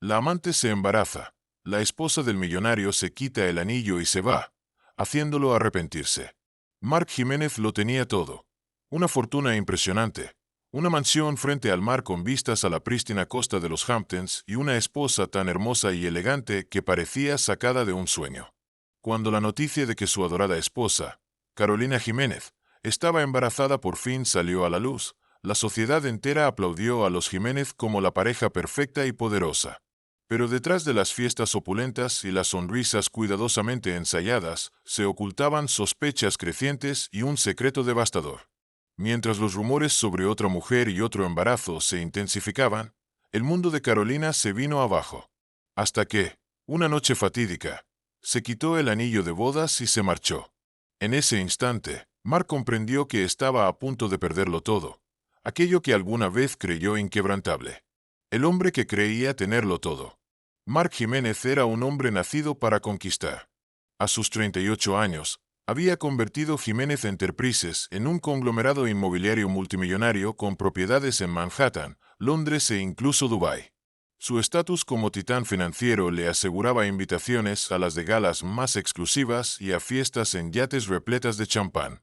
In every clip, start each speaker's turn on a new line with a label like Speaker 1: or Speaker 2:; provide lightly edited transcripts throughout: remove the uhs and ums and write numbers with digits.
Speaker 1: La amante se embaraza. La esposa del millonario se quita el anillo y se va, haciéndolo arrepentirse. Mark Jiménez lo tenía todo. Una fortuna impresionante, una mansión frente al mar con vistas a la prístina costa de los Hamptons y una esposa tan hermosa y elegante que parecía sacada de un sueño. Cuando la noticia de que su adorada esposa, Carolina Jiménez, estaba embarazada por fin salió a la luz, la sociedad entera aplaudió a los Jiménez como la pareja perfecta y poderosa. Pero detrás de las fiestas opulentas y las sonrisas cuidadosamente ensayadas, se ocultaban sospechas crecientes y un secreto devastador. Mientras los rumores sobre otra mujer y otro embarazo se intensificaban, el mundo de Carolina se vino abajo. Hasta que, una noche fatídica, se quitó el anillo de bodas y se marchó. En ese instante, Mark comprendió que estaba a punto de perderlo todo, aquello que alguna vez creyó inquebrantable. El hombre que creía tenerlo todo. Mark Jiménez era un hombre nacido para conquistar. A sus 38 años, había convertido Jiménez Enterprises en un conglomerado inmobiliario multimillonario con propiedades en Manhattan, Londres e incluso Dubái. Su estatus como titán financiero le aseguraba invitaciones a las de galas más exclusivas y a fiestas en yates repletas de champán.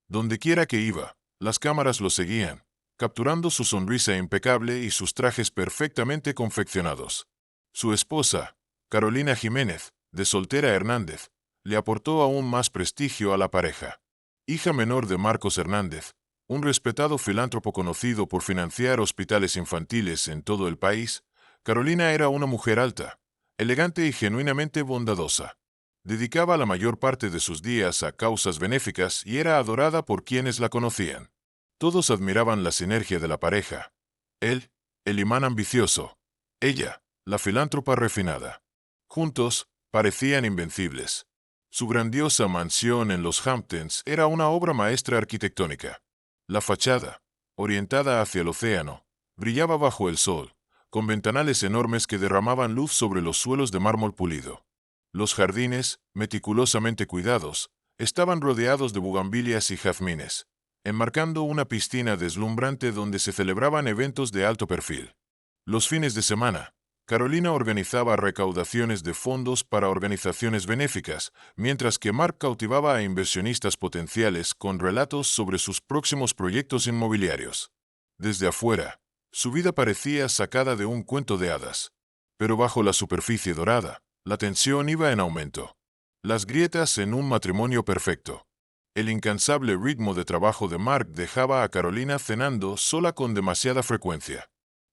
Speaker 1: Dondequiera que iba, las cámaras lo seguían, capturando su sonrisa impecable y sus trajes perfectamente confeccionados. Su esposa, Carolina Jiménez, de Soltera Hernández, le aportó aún más prestigio a la pareja. Hija menor de Marcos Hernández, un respetado filántropo conocido por financiar hospitales infantiles en todo el país, Carolina era una mujer alta, elegante y genuinamente bondadosa. Dedicaba la mayor parte de sus días a causas benéficas y era adorada por quienes la conocían. Todos admiraban la sinergia de la pareja. Él, el imán ambicioso. Ella, la filántropa refinada. Juntos, parecían invencibles. Su grandiosa mansión en los Hamptons era una obra maestra arquitectónica. La fachada, orientada hacia el océano, brillaba bajo el sol, con ventanales enormes que derramaban luz sobre los suelos de mármol pulido. Los jardines, meticulosamente cuidados, estaban rodeados de bugambilias y jazmines, enmarcando una piscina deslumbrante donde se celebraban eventos de alto perfil. Los fines de semana, Carolina organizaba recaudaciones de fondos para organizaciones benéficas, mientras que Mark cautivaba a inversionistas potenciales con relatos sobre sus próximos proyectos inmobiliarios. Desde afuera, su vida parecía sacada de un cuento de hadas. Pero bajo la superficie dorada, la tensión iba en aumento. Las grietas en un matrimonio perfecto. El incansable ritmo de trabajo de Mark dejaba a Carolina cenando sola con demasiada frecuencia.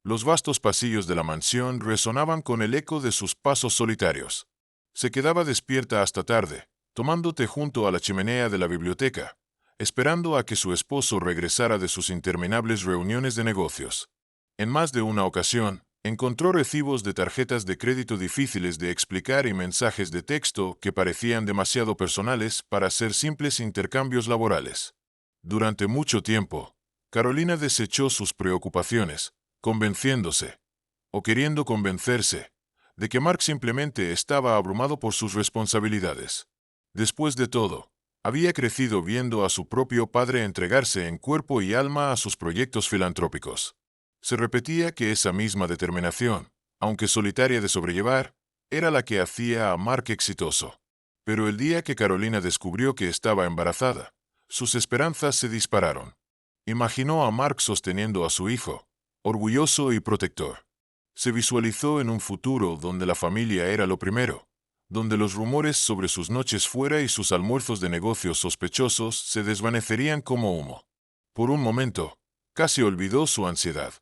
Speaker 1: Los vastos pasillos de la mansión resonaban con el eco de sus pasos solitarios. Se quedaba despierta hasta tarde, tomando té junto a la chimenea de la biblioteca, esperando a que su esposo regresara de sus interminables reuniones de negocios. En más de una ocasión, encontró recibos de tarjetas de crédito difíciles de explicar y mensajes de texto que parecían demasiado personales para ser simples intercambios laborales. Durante mucho tiempo, Carolina desechó sus preocupaciones, convenciéndose, o queriendo convencerse, de que Mark simplemente estaba abrumado por sus responsabilidades. Después de todo, había crecido viendo a su propio padre entregarse en cuerpo y alma a sus proyectos filantrópicos. Se repetía que esa misma determinación, aunque solitaria de sobrellevar, era la que hacía a Mark exitoso. Pero el día que Carolina descubrió que estaba embarazada, sus esperanzas se dispararon. Imaginó a Mark sosteniendo a su hijo, orgulloso y protector. Se visualizó en un futuro donde la familia era lo primero, donde los rumores sobre sus noches fuera y sus almuerzos de negocios sospechosos se desvanecerían como humo. Por un momento, casi olvidó su ansiedad.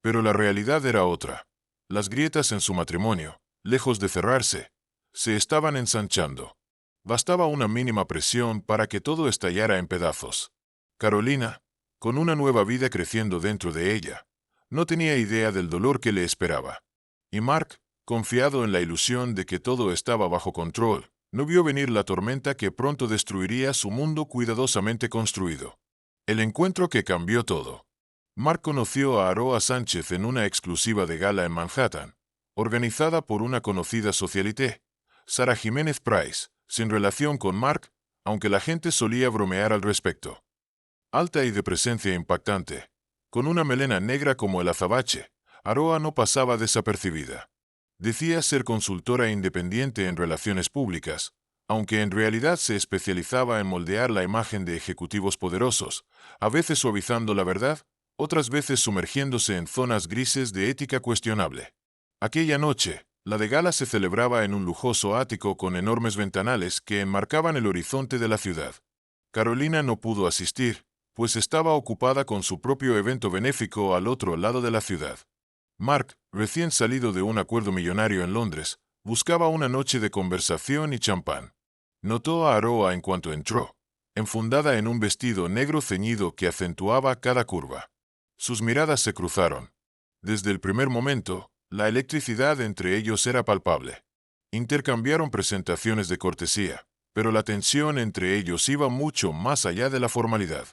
Speaker 1: Pero la realidad era otra. Las grietas en su matrimonio, lejos de cerrarse, se estaban ensanchando. Bastaba una mínima presión para que todo estallara en pedazos. Carolina, con una nueva vida creciendo dentro de ella, no tenía idea del dolor que le esperaba. Y Mark, confiado en la ilusión de que todo estaba bajo control, no vio venir la tormenta que pronto destruiría su mundo cuidadosamente construido. El encuentro que cambió todo. Mark conoció a Aroa Sánchez en una exclusiva de gala en Manhattan, organizada por una conocida socialité, Sara Jiménez Price, sin relación con Mark, aunque la gente solía bromear al respecto. Alta y de presencia impactante, con una melena negra como el azabache, Aroa no pasaba desapercibida. Decía ser consultora independiente en relaciones públicas, aunque en realidad se especializaba en moldear la imagen de ejecutivos poderosos, a veces suavizando la verdad, otras veces sumergiéndose en zonas grises de ética cuestionable. Aquella noche, la de gala se celebraba en un lujoso ático con enormes ventanales que enmarcaban el horizonte de la ciudad. Carolina no pudo asistir, pues estaba ocupada con su propio evento benéfico al otro lado de la ciudad. Mark, recién salido de un acuerdo millonario en Londres, buscaba una noche de conversación y champán. Notó a Aroa en cuanto entró, enfundada en un vestido negro ceñido que acentuaba cada curva. Sus miradas se cruzaron. Desde el primer momento, la electricidad entre ellos era palpable. Intercambiaron presentaciones de cortesía, pero la tensión entre ellos iba mucho más allá de la formalidad.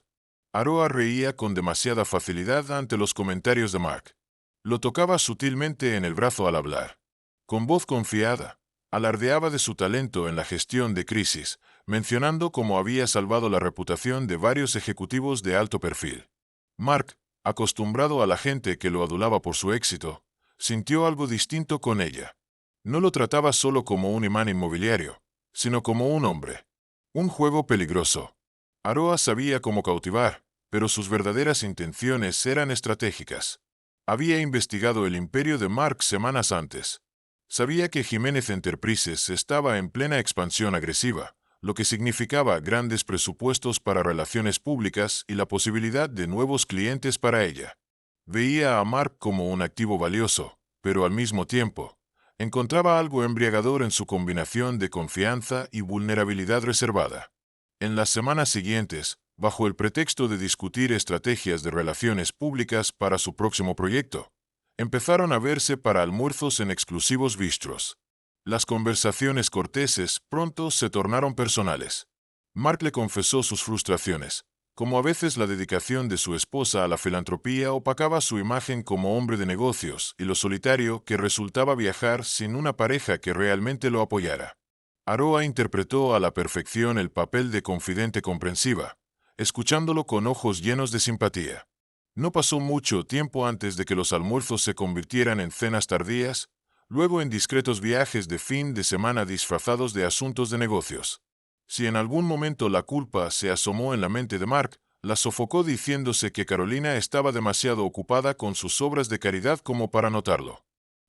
Speaker 1: Aroa reía con demasiada facilidad ante los comentarios de Mark. Lo tocaba sutilmente en el brazo al hablar. Con voz confiada, alardeaba de su talento en la gestión de crisis, mencionando cómo había salvado la reputación de varios ejecutivos de alto perfil. Mark, acostumbrado a la gente que lo adulaba por su éxito, sintió algo distinto con ella. No lo trataba solo como un imán inmobiliario, sino como un hombre. Un juego peligroso. Aroa sabía cómo cautivar, pero sus verdaderas intenciones eran estratégicas. Había investigado el imperio de Mark semanas antes. Sabía que Jiménez Enterprises estaba en plena expansión agresiva, lo que significaba grandes presupuestos para relaciones públicas y la posibilidad de nuevos clientes para ella. Veía a Mark como un activo valioso, pero al mismo tiempo, encontraba algo embriagador en su combinación de confianza y vulnerabilidad reservada. En las semanas siguientes, bajo el pretexto de discutir estrategias de relaciones públicas para su próximo proyecto, empezaron a verse para almuerzos en exclusivos bistros. Las conversaciones corteses pronto se tornaron personales. Mark le confesó sus frustraciones, como a veces la dedicación de su esposa a la filantropía opacaba su imagen como hombre de negocios y lo solitario que resultaba viajar sin una pareja que realmente lo apoyara. Aroa interpretó a la perfección el papel de confidente comprensiva, escuchándolo con ojos llenos de simpatía. No pasó mucho tiempo antes de que los almuerzos se convirtieran en cenas tardías, luego en discretos viajes de fin de semana disfrazados de asuntos de negocios. Si en algún momento la culpa se asomó en la mente de Mark, la sofocó diciéndose que Carolina estaba demasiado ocupada con sus obras de caridad como para notarlo.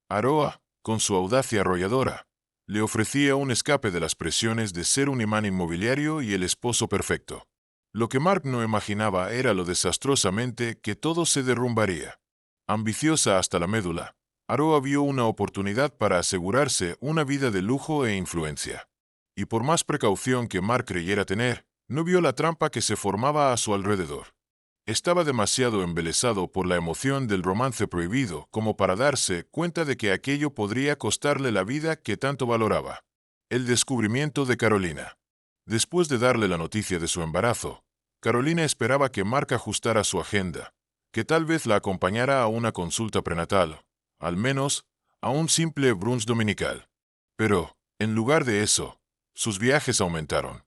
Speaker 1: Aroa, con su audacia arrolladora, le ofrecía un escape de las presiones de ser un imán inmobiliario y el esposo perfecto. Lo que Mark no imaginaba era lo desastrosamente que todo se derrumbaría. Ambiciosa hasta la médula, Aroa vio una oportunidad para asegurarse una vida de lujo e influencia. Y por más precaución que Mark creyera tener, no vio la trampa que se formaba a su alrededor. Estaba demasiado embelesado por la emoción del romance prohibido como para darse cuenta de que aquello podría costarle la vida que tanto valoraba. El descubrimiento de Carolina. Después de darle la noticia de su embarazo, Carolina esperaba que Mark ajustara su agenda, que tal vez la acompañara a una consulta prenatal, al menos a un simple brunch dominical. Pero, en lugar de eso, sus viajes aumentaron.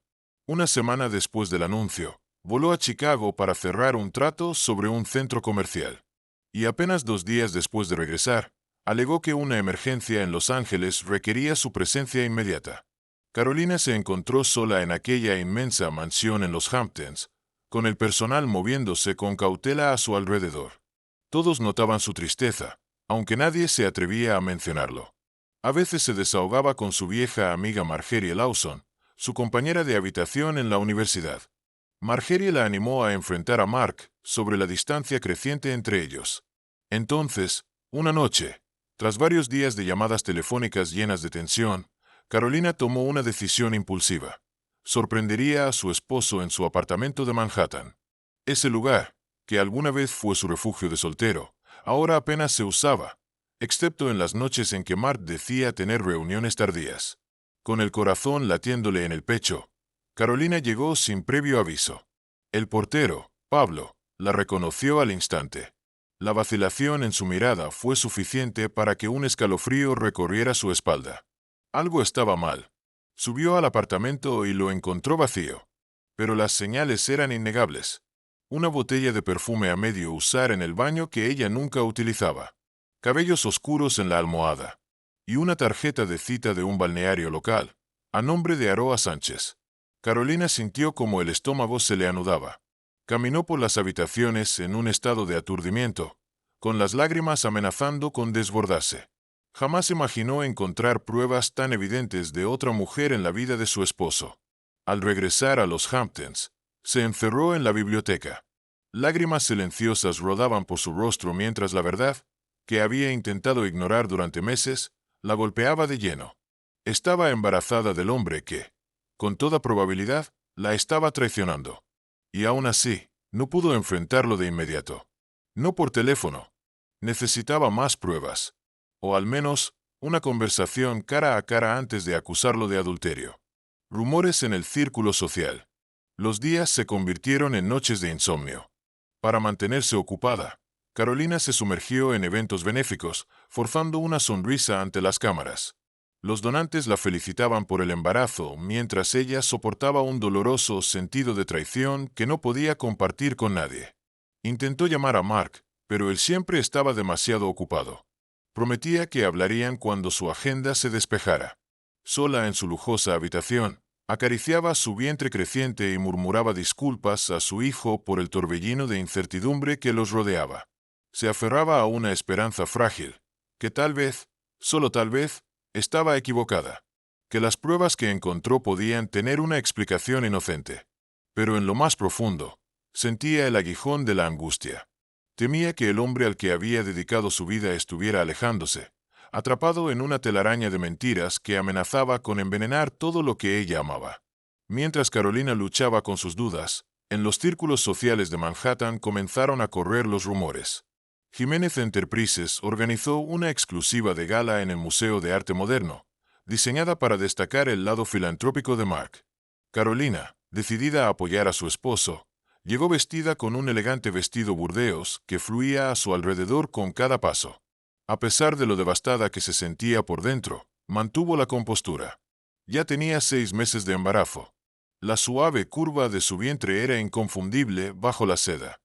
Speaker 1: Una semana después del anuncio, voló a Chicago para cerrar un trato sobre un centro comercial. Y apenas 2 días después de regresar, alegó que una emergencia en Los Ángeles requería su presencia inmediata. Carolina se encontró sola en aquella inmensa mansión en los Hamptons, con el personal moviéndose con cautela a su alrededor. Todos notaban su tristeza, aunque nadie se atrevía a mencionarlo. A veces se desahogaba con su vieja amiga Margery Lawson, su compañera de habitación en la universidad. Margery la animó a enfrentar a Mark sobre la distancia creciente entre ellos. Entonces, una noche, tras varios días de llamadas telefónicas llenas de tensión, Carolina tomó una decisión impulsiva. Sorprendería a su esposo en su apartamento de Manhattan. Ese lugar, que alguna vez fue su refugio de soltero, ahora apenas se usaba, excepto en las noches en que Mark decía tener reuniones tardías. Con el corazón latiéndole en el pecho, Carolina llegó sin previo aviso. El portero, Pablo, la reconoció al instante. La vacilación en su mirada fue suficiente para que un escalofrío recorriera su espalda. Algo estaba mal. Subió al apartamento y lo encontró vacío. Pero las señales eran innegables. Una botella de perfume a medio usar en el baño que ella nunca utilizaba. Cabellos oscuros en la almohada. y una tarjeta de cita de un balneario local, a nombre de Aroa Sánchez. Carolina sintió como el estómago se le anudaba. Caminó por las habitaciones en un estado de aturdimiento, con las lágrimas amenazando con desbordarse. Jamás imaginó encontrar pruebas tan evidentes de otra mujer en la vida de su esposo. Al regresar a los Hamptons, se encerró en la biblioteca. Lágrimas silenciosas rodaban por su rostro mientras la verdad, que había intentado ignorar durante meses, la golpeaba de lleno. Estaba embarazada del hombre que, con toda probabilidad, la estaba traicionando. Y aún así, no pudo enfrentarlo de inmediato. No por teléfono. Necesitaba más pruebas. O al menos, una conversación cara a cara antes de acusarlo de adulterio. Rumores en el círculo social. Los días se convirtieron en noches de insomnio. Para mantenerse ocupada, Carolina se sumergió en eventos benéficos, forzando una sonrisa ante las cámaras. Los donantes la felicitaban por el embarazo, mientras ella soportaba un doloroso sentido de traición que no podía compartir con nadie. Intentó llamar a Mark, pero él siempre estaba demasiado ocupado. Prometía que hablarían cuando su agenda se despejara. Sola en su lujosa habitación, acariciaba su vientre creciente y murmuraba disculpas a su hijo por el torbellino de incertidumbre que los rodeaba. Se aferraba a una esperanza frágil, que tal vez, solo tal vez, estaba equivocada, que las pruebas que encontró podían tener una explicación inocente. Pero en lo más profundo, sentía el aguijón de la angustia. Temía que el hombre al que había dedicado su vida estuviera alejándose, atrapado en una telaraña de mentiras que amenazaba con envenenar todo lo que ella amaba. Mientras Carolina luchaba con sus dudas, en los círculos sociales de Manhattan comenzaron a correr los rumores. Jiménez Enterprises organizó una exclusiva de gala en el Museo de Arte Moderno, diseñada para destacar el lado filantrópico de Mark. Carolina, decidida a apoyar a su esposo, llegó vestida con un elegante vestido burdeos que fluía a su alrededor con cada paso. A pesar de lo devastada que se sentía por dentro, mantuvo la compostura. Ya tenía 6 meses de embarazo. La suave curva de su vientre era inconfundible bajo la seda.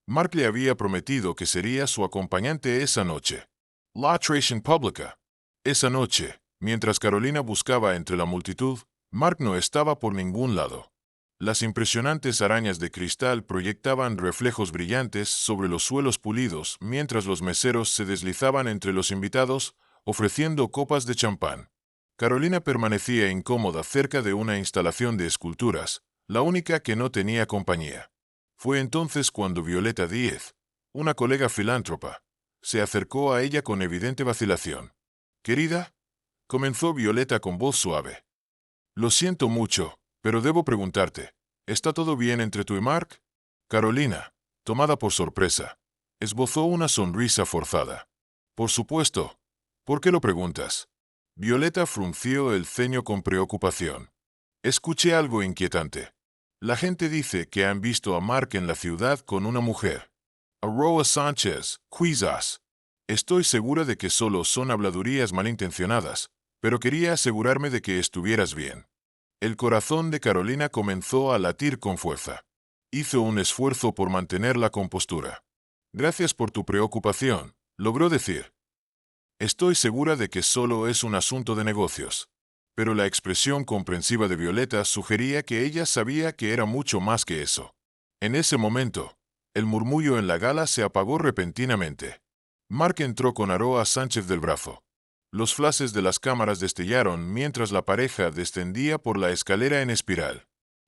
Speaker 1: Mark le había prometido que sería su acompañante esa noche. La atracción pública. Esa noche, mientras Carolina buscaba entre la multitud, Mark no estaba por ningún lado. Las impresionantes arañas de cristal proyectaban reflejos brillantes sobre los suelos pulidos mientras los meseros se deslizaban entre los invitados, ofreciendo copas de champán. Carolina permanecía incómoda cerca de una instalación de esculturas, la única que no tenía compañía. Fue entonces cuando Violeta Díez, una colega filántropa, se acercó a ella con evidente vacilación. «Querida», comenzó Violeta con voz suave. «Lo siento mucho, pero debo preguntarte, ¿está todo bien entre tú y Mark?» Carolina, tomada por sorpresa, esbozó una sonrisa forzada. «Por supuesto. ¿Por qué lo preguntas?» Violeta frunció el ceño con preocupación. «Escuché algo inquietante. La gente dice que han visto a Mark en la ciudad con una mujer. Aroa Sánchez, quizás. Estoy segura de que solo son habladurías malintencionadas, pero quería asegurarme de que estuvieras bien». El corazón de Carolina comenzó a latir con fuerza. Hizo un esfuerzo por mantener la compostura. «Gracias por tu preocupación», logró decir. «Estoy segura de que solo es un asunto de negocios». Pero la expresión comprensiva de Violeta sugería que ella sabía que era mucho más que eso. En ese momento, el murmullo en la gala se apagó repentinamente. Mark entró con Aroa Sánchez del brazo. Los flashes de las cámaras destellaron mientras la pareja descendía por la escalera en espiral.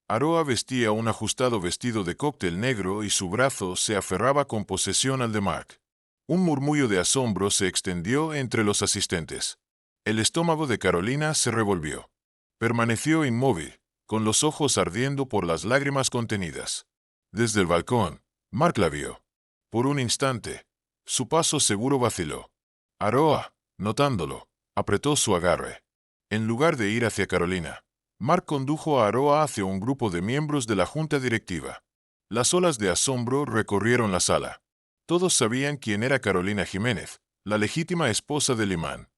Speaker 1: Aroa vestía un ajustado vestido de cóctel negro y su brazo se aferraba con posesión al de Mark. Un murmullo de asombro se extendió entre los asistentes. El estómago de Carolina se revolvió. Permaneció inmóvil, con los ojos ardiendo por las lágrimas contenidas. Desde el balcón, Mark la vio. Por un instante, su paso seguro vaciló. Aroa, notándolo, apretó su agarre. En lugar de ir hacia Carolina, Mark condujo a Aroa hacia un grupo de miembros de la junta directiva. Las olas de asombro recorrieron la sala. Todos sabían quién era Carolina Jiménez, la legítima esposa del imán.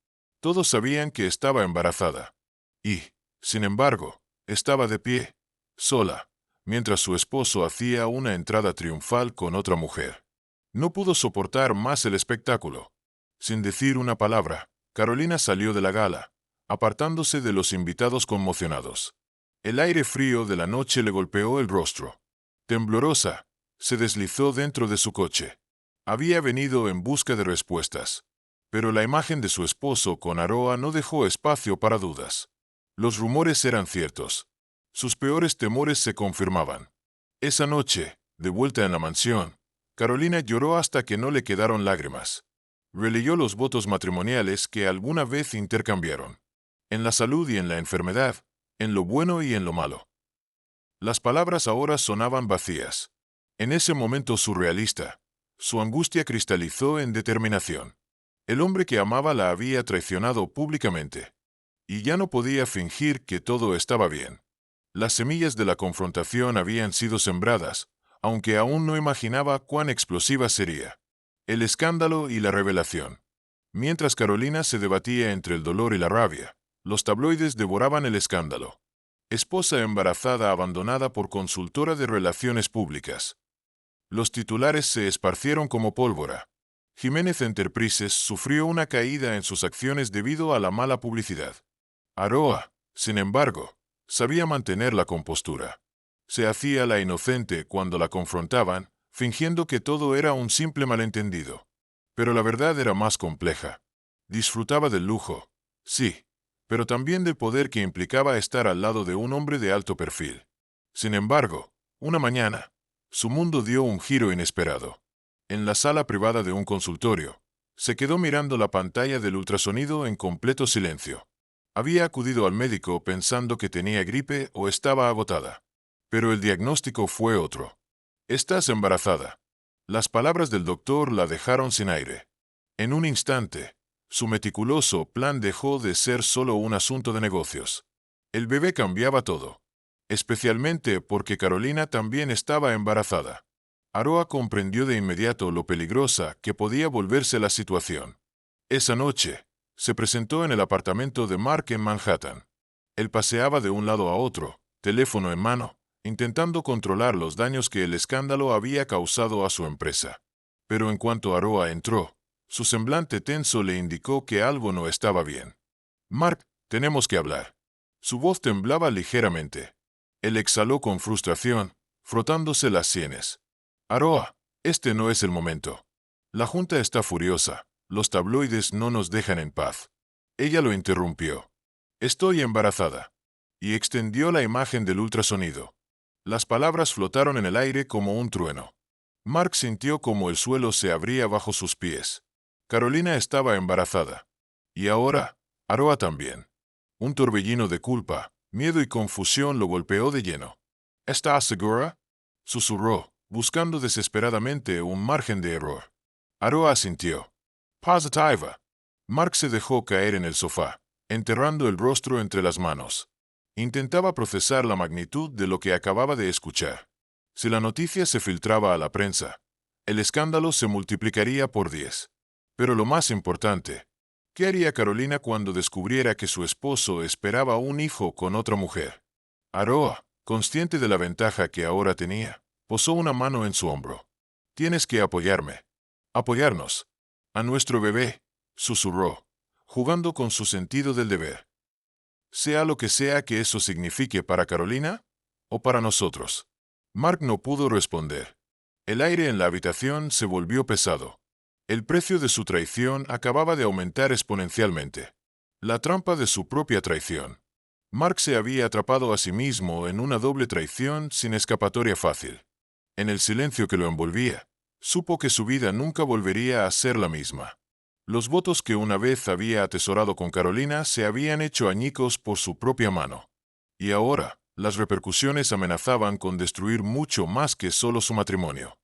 Speaker 1: Todos sabían que estaba embarazada. Y, sin embargo, estaba de pie, sola, mientras su esposo hacía una entrada triunfal con otra mujer. No pudo soportar más el espectáculo. Sin decir una palabra, Carolina salió de la gala, apartándose de los invitados conmocionados. El aire frío de la noche le golpeó el rostro. Temblorosa, se deslizó dentro de su coche. Había venido en busca de respuestas, pero la imagen de su esposo con Aroa no dejó espacio para dudas. Los rumores eran ciertos. Sus peores temores se confirmaban. Esa noche, de vuelta en la mansión, Carolina lloró hasta que no le quedaron lágrimas. Releyó los votos matrimoniales que alguna vez intercambiaron. En la salud y en la enfermedad, en lo bueno y en lo malo. Las palabras ahora sonaban vacías. En ese momento surrealista, su angustia cristalizó en determinación. El hombre que amaba la había traicionado públicamente. Y ya no podía fingir que todo estaba bien. Las semillas de la confrontación habían sido sembradas, aunque aún no imaginaba cuán explosiva sería. El escándalo y la revelación. Mientras Carolina se debatía entre el dolor y la rabia, los tabloides devoraban el escándalo. Esposa embarazada abandonada por consultora de relaciones públicas. Los titulares se esparcieron como pólvora. Jiménez Enterprises sufrió una caída en sus acciones debido a la mala publicidad. Aroa, sin embargo, sabía mantener la compostura. Se hacía la inocente cuando la confrontaban, fingiendo que todo era un simple malentendido. Pero la verdad era más compleja. Disfrutaba del lujo, sí, pero también del poder que implicaba estar al lado de un hombre de alto perfil. Sin embargo, una mañana, su mundo dio un giro inesperado. En la sala privada de un consultorio, se quedó mirando la pantalla del ultrasonido en completo silencio. Había acudido al médico pensando que tenía gripe o estaba agotada. Pero el diagnóstico fue otro. Estás embarazada. Las palabras del doctor la dejaron sin aire. En un instante, su meticuloso plan dejó de ser solo un asunto de negocios. El bebé cambiaba todo. Especialmente porque Carolina también estaba embarazada. Aroa comprendió de inmediato lo peligrosa que podía volverse la situación. Esa noche, se presentó en el apartamento de Mark en Manhattan. Él paseaba de un lado a otro, teléfono en mano, intentando controlar los daños que el escándalo había causado a su empresa. Pero en cuanto Aroa entró, su semblante tenso le indicó que algo no estaba bien. Mark, tenemos que hablar. Su voz temblaba ligeramente. Él exhaló con frustración, frotándose las sienes. Aroa, este no es el momento. La junta está furiosa. Los tabloides no nos dejan en paz. Ella lo interrumpió. Estoy embarazada. Y extendió la imagen del ultrasonido. Las palabras flotaron en el aire como un trueno. Mark sintió como el suelo se abría bajo sus pies. Carolina estaba embarazada. Y ahora, Aroa también. Un torbellino de culpa, miedo y confusión lo golpeó de lleno. ¿Estás segura?, susurró, buscando desesperadamente un margen de error. Aroa asintió. Positiva. Mark se dejó caer en el sofá, enterrando el rostro entre las manos. Intentaba procesar la magnitud de lo que acababa de escuchar. Si la noticia se filtraba a la prensa, el escándalo se multiplicaría por 10. Pero lo más importante, ¿qué haría Carolina cuando descubriera que su esposo esperaba un hijo con otra mujer? Aroa, consciente de la ventaja que ahora tenía, posó una mano en su hombro. Tienes que apoyarme. Apoyarnos. A nuestro bebé, susurró, jugando con su sentido del deber. Sea lo que sea que eso signifique para Carolina, o para nosotros. Mark no pudo responder. El aire en la habitación se volvió pesado. El precio de su traición acababa de aumentar exponencialmente. La trampa de su propia traición. Mark se había atrapado a sí mismo en una doble traición sin escapatoria fácil. En el silencio que lo envolvía, supo que su vida nunca volvería a ser la misma. Los votos que una vez había atesorado con Carolina se habían hecho añicos por su propia mano. Y ahora, las repercusiones amenazaban con destruir mucho más que solo su matrimonio.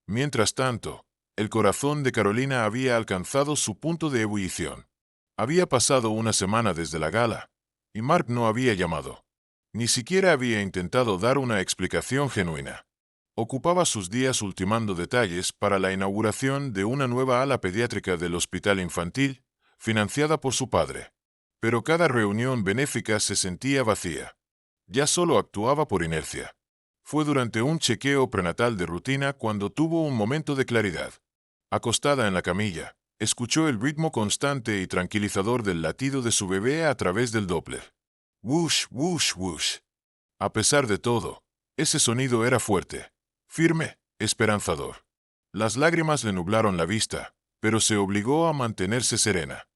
Speaker 1: Mientras tanto, el corazón de Carolina había alcanzado su punto de ebullición. Había pasado una semana desde la gala, y Mark no había llamado. Ni siquiera había intentado dar una explicación genuina. Ocupaba sus días ultimando detalles para la inauguración de una nueva ala pediátrica del hospital infantil, financiada por su padre. Pero cada reunión benéfica se sentía vacía. Ya solo actuaba por inercia. Fue durante un chequeo prenatal de rutina cuando tuvo un momento de claridad. Acostada en la camilla, Escuchó el ritmo constante y tranquilizador del latido de su bebé a través del Doppler. Whoosh, whoosh, whoosh. A pesar de todo, ese sonido era fuerte, firme, esperanzador. Las lágrimas le nublaron la vista, pero se obligó a mantenerse serena.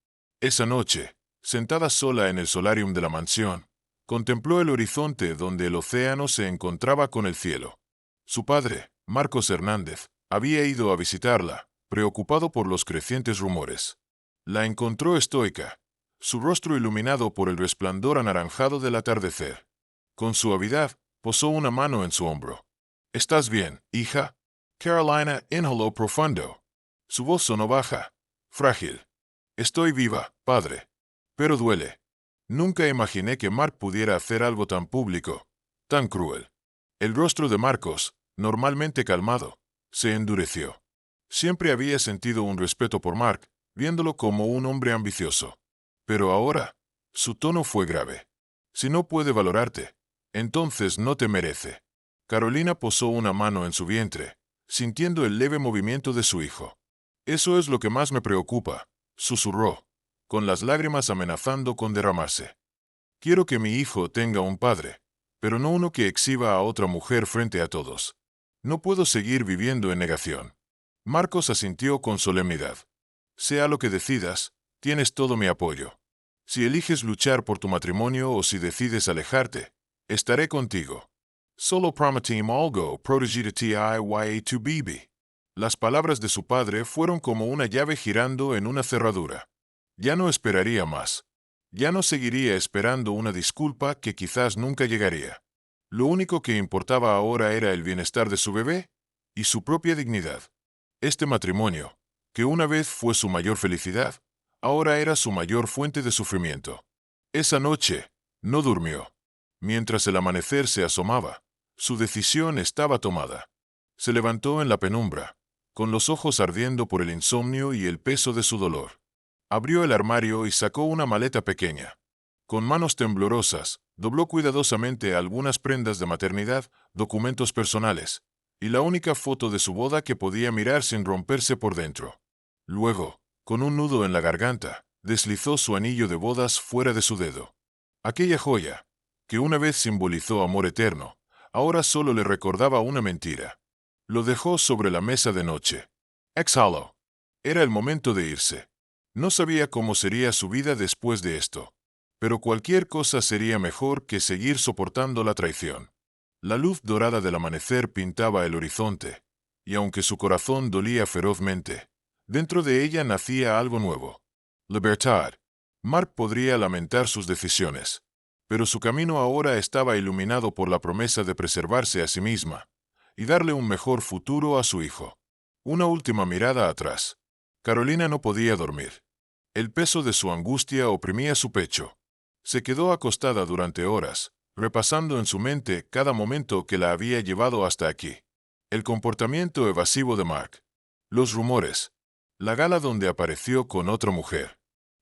Speaker 1: Esa noche, sentada sola en el solarium de la mansión, contempló el horizonte donde el océano se encontraba con el cielo. Su padre, Marcos Hernández, había ido a visitarla, preocupado por los crecientes rumores. La encontró estoica, su rostro iluminado por el resplandor anaranjado del atardecer. Con suavidad, posó una mano en su hombro. ¿Estás bien, hija? Carolina inhaló profundo. Su voz sonó baja, frágil. Estoy viva, padre. Pero duele. Nunca imaginé que Mark pudiera hacer algo tan público, tan cruel. El rostro de Marcos, normalmente calmado, se endureció. Siempre había sentido un respeto por Mark, viéndolo como un hombre ambicioso. Pero ahora, su tono fue grave. Si no puede valorarte, entonces no te merece. Carolina posó una mano en su vientre, sintiendo el leve movimiento de su hijo. Eso es lo que más me preocupa, susurró, con las lágrimas amenazando con derramarse. Quiero que mi hijo tenga un padre, pero no uno que exhiba a otra mujer frente a todos. No puedo seguir viviendo en negación. Marcos asintió con solemnidad. Sea lo que decidas, tienes todo mi apoyo. Si eliges luchar por tu matrimonio o si decides alejarte, estaré contigo. Solo prometim algo protegida TIYA2BB. Las palabras de su padre fueron como una llave girando en una cerradura. Ya no esperaría más. Ya no seguiría esperando una disculpa que quizás nunca llegaría. Lo único que importaba ahora era el bienestar de su bebé y su propia dignidad. Este matrimonio, que una vez fue su mayor felicidad, ahora era su mayor fuente de sufrimiento. Esa noche, no durmió. Mientras el amanecer se asomaba, su decisión estaba tomada. Se levantó en la penumbra, con los ojos ardiendo por el insomnio y el peso de su dolor. Abrió el armario y sacó una maleta pequeña. Con manos temblorosas, dobló cuidadosamente algunas prendas de maternidad, documentos personales, y la única foto de su boda que podía mirar sin romperse por dentro. Luego, con un nudo en la garganta, deslizó su anillo de bodas fuera de su dedo. Aquella joya, que una vez simbolizó amor eterno, ahora solo le recordaba una mentira. Lo dejó sobre la mesa de noche. Exhaló. Era el momento de irse. No sabía cómo sería su vida después de esto, pero cualquier cosa sería mejor que seguir soportando la traición. La luz dorada del amanecer pintaba el horizonte, y aunque su corazón dolía ferozmente, dentro de ella nacía algo nuevo. Libertad. Mark podría lamentar sus decisiones, pero su camino ahora estaba iluminado por la promesa de preservarse a sí misma y darle un mejor futuro a su hijo. Una última mirada atrás. Carolina no podía dormir. El peso de su angustia oprimía su pecho. Se quedó acostada durante horas, repasando en su mente cada momento que la había llevado hasta aquí. El comportamiento evasivo de Mark. Los rumores. La gala donde apareció con otra mujer.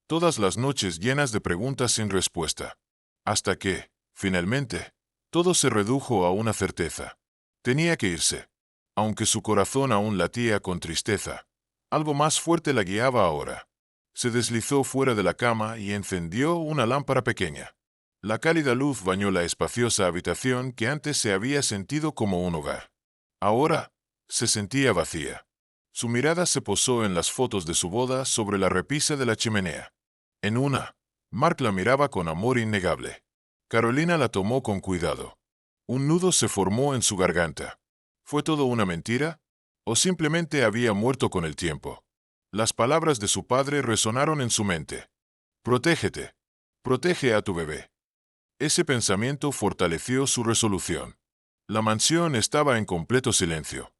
Speaker 1: Todas las noches llenas de preguntas sin respuesta. Hasta que, finalmente, todo se redujo a una certeza. Tenía que irse. Aunque su corazón aún latía con tristeza, algo más fuerte la guiaba ahora. Se deslizó fuera de la cama y encendió una lámpara pequeña. La cálida luz bañó la espaciosa habitación que antes se había sentido como un hogar. Ahora, se sentía vacía. Su mirada se posó en las fotos de su boda sobre la repisa de la chimenea. En una, Mark la miraba con amor innegable. Carolina la tomó con cuidado. Un nudo se formó en su garganta. ¿Fue todo una mentira? ¿O simplemente había muerto con el tiempo? Las palabras de su padre resonaron en su mente. Protégete. Protege a tu bebé. Ese pensamiento fortaleció su resolución. La mansión estaba en completo silencio.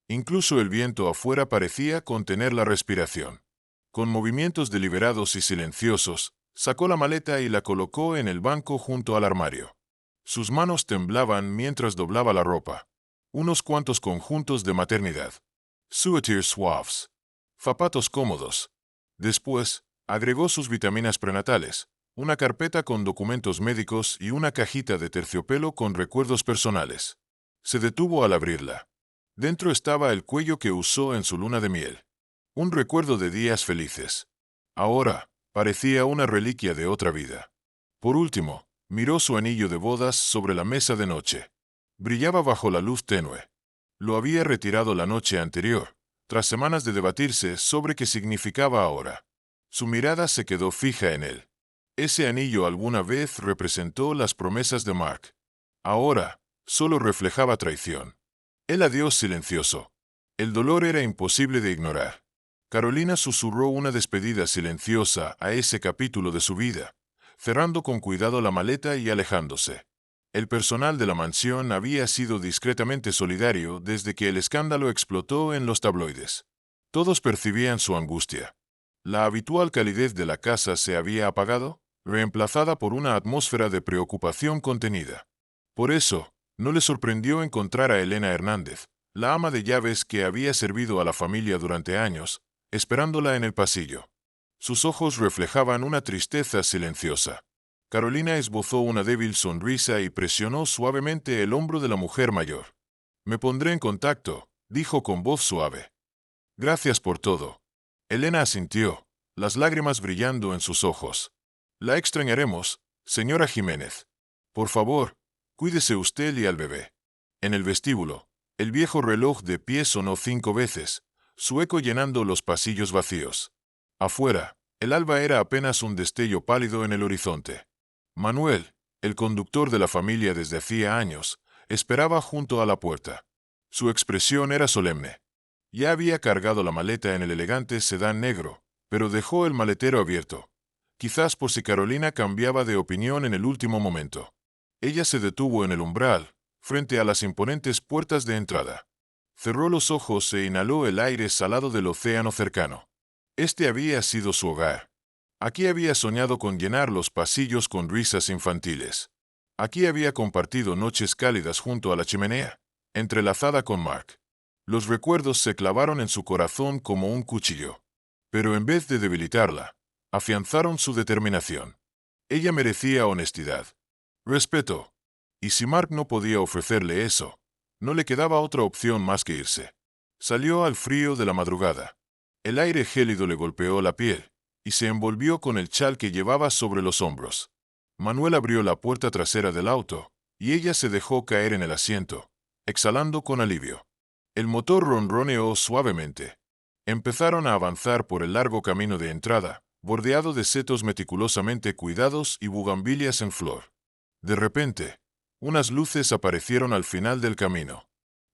Speaker 1: Incluso el viento afuera parecía contener la respiración. Con movimientos deliberados y silenciosos, sacó la maleta y la colocó en el banco junto al armario. Sus manos temblaban mientras doblaba la ropa. Unos cuantos conjuntos de maternidad. Suéteres suaves. Zapatos cómodos. Después, agregó sus vitaminas prenatales, una carpeta con documentos médicos y una cajita de terciopelo con recuerdos personales. Se detuvo al abrirla. Dentro estaba el cuello que usó en su luna de miel. Un recuerdo de días felices. Ahora, parecía una reliquia de otra vida. Por último, miró su anillo de bodas sobre la mesa de noche. Brillaba bajo la luz tenue. Lo había retirado la noche anterior, tras semanas de debatirse sobre qué significaba ahora. Su mirada se quedó fija en él. Ese anillo alguna vez representó las promesas de Mark. Ahora, solo reflejaba traición. El adiós silencioso. El dolor era imposible de ignorar. Carolina susurró una despedida silenciosa a ese capítulo de su vida, cerrando con cuidado la maleta y alejándose. El personal de la mansión había sido discretamente solidario desde que el escándalo explotó en los tabloides. Todos percibían su angustia. La habitual calidez de la casa se había apagado, reemplazada por una atmósfera de preocupación contenida. Por eso, no le sorprendió encontrar a Elena Hernández, la ama de llaves que había servido a la familia durante años, esperándola en el pasillo. Sus ojos reflejaban una tristeza silenciosa. Carolina esbozó una débil sonrisa y presionó suavemente el hombro de la mujer mayor. «Me pondré en contacto», dijo con voz suave. «Gracias por todo». Elena asintió, las lágrimas brillando en sus ojos. «La extrañaremos, señora Jiménez. Por favor, cuídese usted y al bebé». En el vestíbulo, el viejo reloj de pie sonó 5 veces, su eco llenando los pasillos vacíos. Afuera, el alba era apenas un destello pálido en el horizonte. Manuel, el conductor de la familia desde hacía años, esperaba junto a la puerta. Su expresión era solemne. Ya había cargado la maleta en el elegante sedán negro, pero dejó el maletero abierto, quizás por si Carolina cambiaba de opinión en el último momento. Ella se detuvo en el umbral, frente a las imponentes puertas de entrada. Cerró los ojos e inhaló el aire salado del océano cercano. Este había sido su hogar. Aquí había soñado con llenar los pasillos con risas infantiles. Aquí había compartido noches cálidas junto a la chimenea, entrelazada con Mark. Los recuerdos se clavaron en su corazón como un cuchillo. Pero en vez de debilitarla, afianzaron su determinación. Ella merecía honestidad, respeto. Y si Mark no podía ofrecerle eso, no le quedaba otra opción más que irse. Salió al frío de la madrugada. El aire gélido le golpeó la piel, y se envolvió con el chal que llevaba sobre los hombros. Manuel abrió la puerta trasera del auto, y ella se dejó caer en el asiento, exhalando con alivio. El motor ronroneó suavemente. Empezaron a avanzar por el largo camino de entrada, bordeado de setos meticulosamente cuidados y bugambilias en flor. De repente, unas luces aparecieron al final del camino.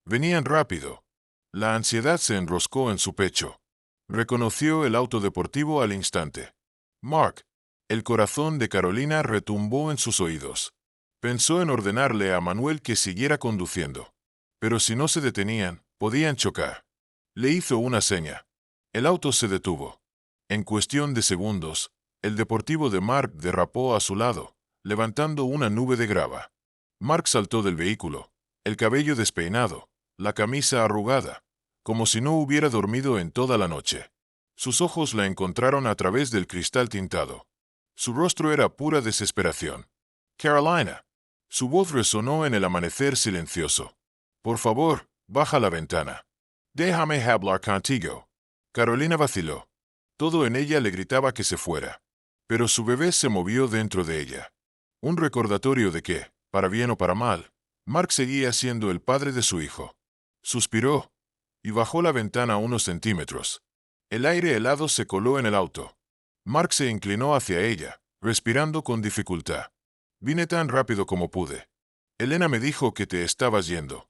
Speaker 1: Venían rápido. La ansiedad se enroscó en su pecho. Reconoció el auto deportivo al instante. Mark. El corazón de Carolina retumbó en sus oídos. Pensó en ordenarle a Manuel que siguiera conduciendo. Pero si no se detenían, podían chocar. Le hizo una seña. El auto se detuvo. En cuestión de segundos, el deportivo de Mark derrapó a su lado, levantando una nube de grava. Mark saltó del vehículo, el cabello despeinado, la camisa arrugada, como si no hubiera dormido en toda la noche. Sus ojos la encontraron a través del cristal tintado. Su rostro era pura desesperación. «Carolina». Su voz resonó en el amanecer silencioso. «Por favor, baja la ventana. Déjame hablar contigo». Carolina vaciló. Todo en ella le gritaba que se fuera. Pero su bebé se movió dentro de ella. Un recordatorio de que, para bien o para mal, Mark seguía siendo el padre de su hijo. Suspiró y bajó la ventana unos centímetros. El aire helado se coló en el auto. Mark se inclinó hacia ella, respirando con dificultad. «Vine tan rápido como pude. Elena me dijo que te estabas yendo.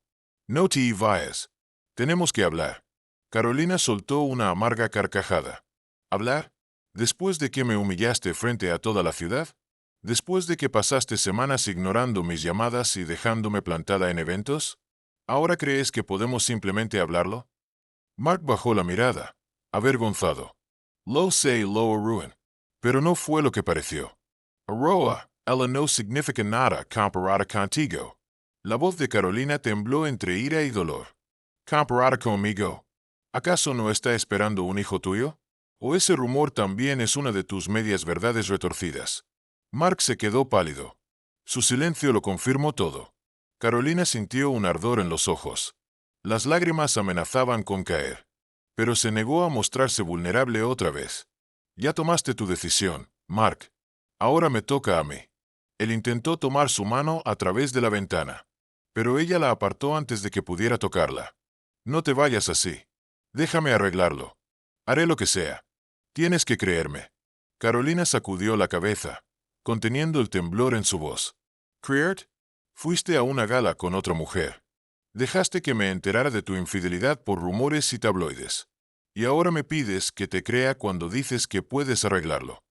Speaker 1: No te vayas. Tenemos que hablar». Carolina soltó una amarga carcajada. «¿Hablar? ¿Después de que me humillaste frente a toda la ciudad? ¿Después de que pasaste semanas ignorando mis llamadas y dejándome plantada en eventos? ¿Ahora crees que podemos simplemente hablarlo?» Mark bajó la mirada, avergonzado. «Lo sé, lo ruin». Pero no fue lo que pareció. «Aroa, ella no significa nada comparada contigo». La voz de Carolina tembló entre ira y dolor. «¿Comparada conmigo? ¿Acaso no está esperando un hijo tuyo? ¿O ese rumor también es una de tus medias verdades retorcidas?» Mark se quedó pálido. Su silencio lo confirmó todo. Carolina sintió un ardor en los ojos. Las lágrimas amenazaban con caer. pero se negó a mostrarse vulnerable otra vez. Ya tomaste tu decisión, Mark. Ahora me toca a mí. Él intentó tomar su mano a través de la ventana, pero ella la apartó antes de que pudiera tocarla. No te vayas así. Déjame arreglarlo. Haré lo que sea. Tienes que creerme. Carolina sacudió la cabeza, conteniendo el temblor en su voz. Creert, fuiste a una gala con otra mujer. Dejaste que me enterara de tu infidelidad por rumores y tabloides. Y ahora me pides que te crea cuando dices que puedes arreglarlo.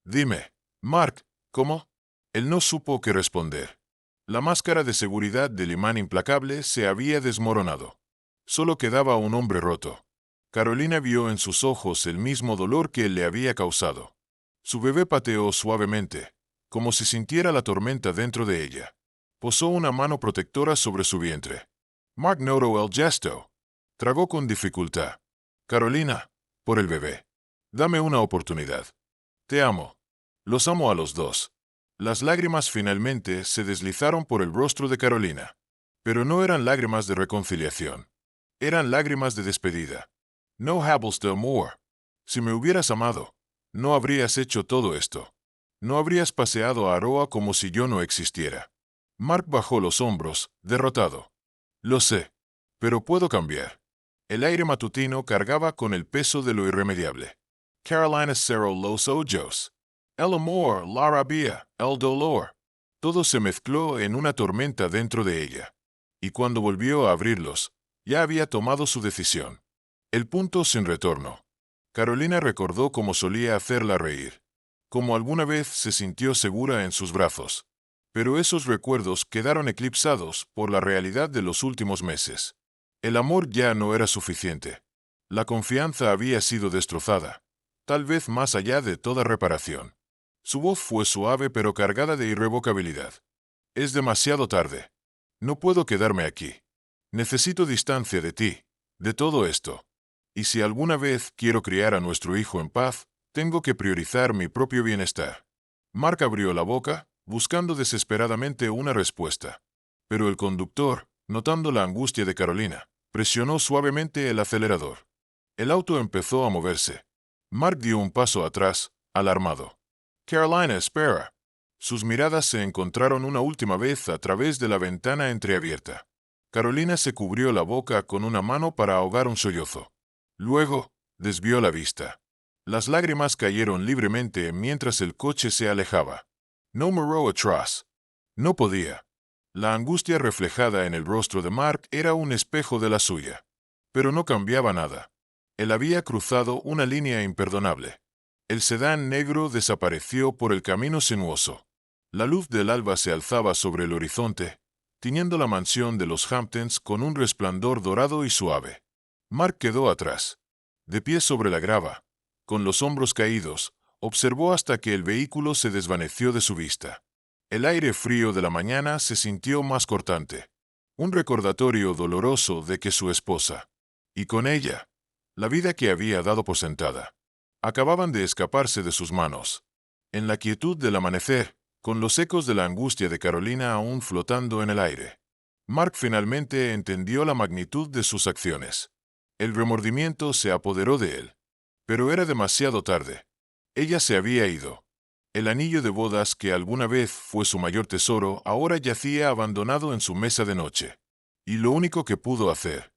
Speaker 1: Dime, Mark, ¿cómo? Él no supo qué responder. La máscara de seguridad del imán implacable se había desmoronado. Solo quedaba un hombre roto. Carolina vio en sus ojos el mismo dolor que él le había causado. Su bebé pateó suavemente, como si sintiera la tormenta dentro de ella. Posó una mano protectora sobre su vientre. Mark notó el gesto. Tragó con dificultad. Carolina, por el bebé. Dame una oportunidad. Te amo. Los amo a los dos. Las lágrimas finalmente se deslizaron por el rostro de Carolina. Pero no eran lágrimas de reconciliación. Eran lágrimas de despedida. No hables de amor. Si me hubieras amado, no habrías hecho todo esto. No habrías paseado a Aroa como si yo no existiera. Mark bajó los hombros, derrotado. Lo sé, pero puedo cambiar. El aire matutino cargaba con el peso de lo irremediable. Carolina cerró los ojos. El amor, la rabia, el dolor. Todo se mezcló en una tormenta dentro de ella. Y cuando volvió a abrirlos, ya había tomado su decisión. El punto sin retorno. Carolina recordó cómo solía hacerla reír, cómo alguna vez se sintió segura en sus brazos. Pero esos recuerdos quedaron eclipsados por la realidad de los últimos meses. El amor ya no era suficiente. La confianza había sido destrozada, tal vez más allá de toda reparación. Su voz fue suave pero cargada de irrevocabilidad. Es demasiado tarde. No puedo quedarme aquí. Necesito distancia de ti, de todo esto. Y si alguna vez quiero criar a nuestro hijo en paz, tengo que priorizar mi propio bienestar. Mark abrió la boca, buscando desesperadamente una respuesta. Pero el conductor, notando la angustia de Carolina, presionó suavemente el acelerador. El auto empezó a moverse. Mark dio un paso atrás, alarmado. Carolina, espera. Sus miradas se encontraron una última vez a través de la ventana entreabierta. Carolina se cubrió la boca con una mano para ahogar un sollozo. Luego, desvió la vista. Las lágrimas cayeron libremente mientras el coche se alejaba. No miró atrás. No podía. La angustia reflejada en el rostro de Mark era un espejo de la suya. Pero no cambiaba nada. Él había cruzado una línea imperdonable. El sedán negro desapareció por el camino sinuoso. La luz del alba se alzaba sobre el horizonte, tiñendo la mansión de los Hamptons con un resplandor dorado y suave. Mark quedó atrás. De pie sobre la grava, con los hombros caídos, observó hasta que el vehículo se desvaneció de su vista. El aire frío de la mañana se sintió más cortante. Un recordatorio doloroso de que su esposa, y con ella, la vida que había dado por sentada, acababan de escaparse de sus manos. En la quietud del amanecer, con los ecos de la angustia de Carolina aún flotando en el aire, Mark finalmente entendió la magnitud de sus acciones. El remordimiento se apoderó de él. Pero era demasiado tarde. Ella se había ido. El anillo de bodas que alguna vez fue su mayor tesoro ahora yacía abandonado en su mesa de noche. Y lo único que pudo hacer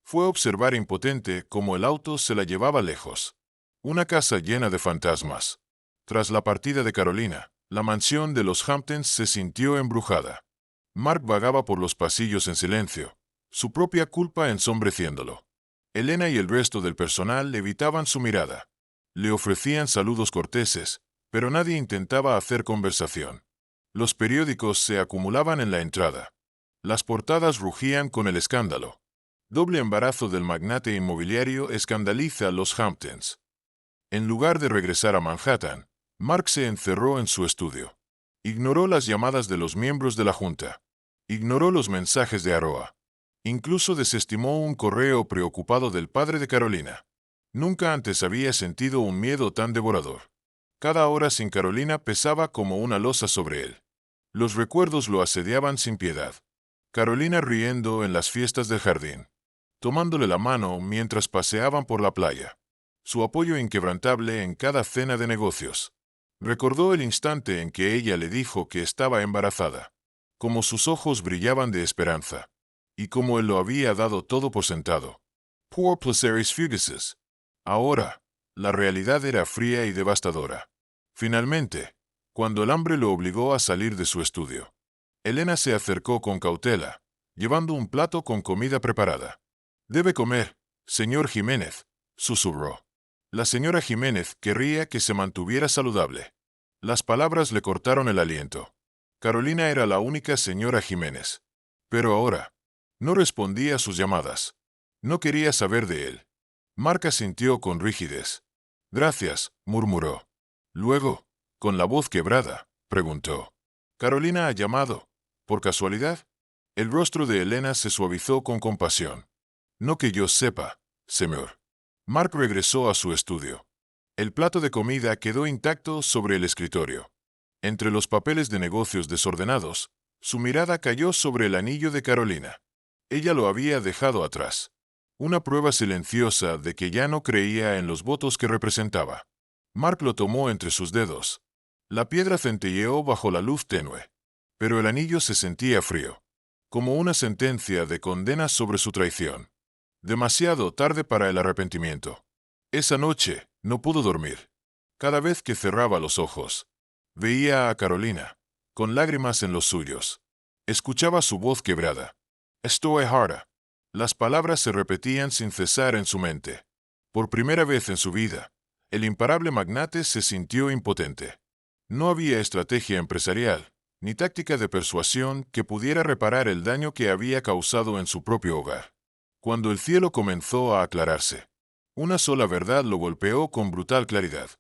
Speaker 1: fue observar impotente cómo el auto se la llevaba lejos. Una casa llena de fantasmas. Tras la partida de Carolina, la mansión de los Hamptons se sintió embrujada. Mark vagaba por los pasillos en silencio, su propia culpa ensombreciéndolo. Elena y el resto del personal evitaban su mirada. Le ofrecían saludos corteses, pero nadie intentaba hacer conversación. Los periódicos se acumulaban en la entrada. Las portadas rugían con el escándalo. Doble embarazo del magnate inmobiliario escandaliza a los Hamptons. En lugar de regresar a Manhattan, Mark se encerró en su estudio. Ignoró las llamadas de los miembros de la junta. Ignoró los mensajes de Aroa. Incluso desestimó un correo preocupado del padre de Carolina. Nunca antes había sentido un miedo tan devorador. Cada hora sin Carolina pesaba como una losa sobre él. Los recuerdos lo asediaban sin piedad. Carolina riendo en las fiestas del jardín. tomándole la mano mientras paseaban por la playa. Su apoyo inquebrantable en cada cena de negocios. Recordó el instante en que ella le dijo que estaba embarazada, como sus ojos brillaban de esperanza, y como él lo había dado todo por sentado. Poor placeres fugaces. Ahora, la realidad era fría y devastadora. Finalmente, cuando el hambre lo obligó a salir de su estudio, Elena se acercó con cautela, llevando un plato con comida preparada. «Debe comer, señor Jiménez», susurró. La señora Jiménez querría que se mantuviera saludable. Las palabras le cortaron el aliento. Carolina era la única señora Jiménez. Pero ahora, no respondía a sus llamadas. No quería saber de él. Mark asintió con rigidez. «Gracias», murmuró. Luego, con la voz quebrada, preguntó. «¿Carolina ha llamado? ¿Por casualidad?» El rostro de Elena se suavizó con compasión. «No que yo sepa, señor». Mark regresó a su estudio. El plato de comida quedó intacto sobre el escritorio. Entre los papeles de negocios desordenados, su mirada cayó sobre el anillo de Carolina. Ella lo había dejado atrás. Una prueba silenciosa de que ya no creía en los votos que representaba. Mark lo tomó entre sus dedos. La piedra centelleó bajo la luz tenue. Pero el anillo se sentía frío, como una sentencia de condena sobre su traición. Demasiado tarde para el arrepentimiento. Esa noche no pudo dormir. Cada vez que cerraba los ojos, veía a Carolina, con lágrimas en los suyos. Escuchaba su voz quebrada. «Estoy harta». Las palabras se repetían sin cesar en su mente. Por primera vez en su vida, el imparable magnate se sintió impotente. No había estrategia empresarial, ni táctica de persuasión que pudiera reparar el daño que había causado en su propio hogar. Cuando el cielo comenzó a aclararse, una sola verdad lo golpeó con brutal claridad.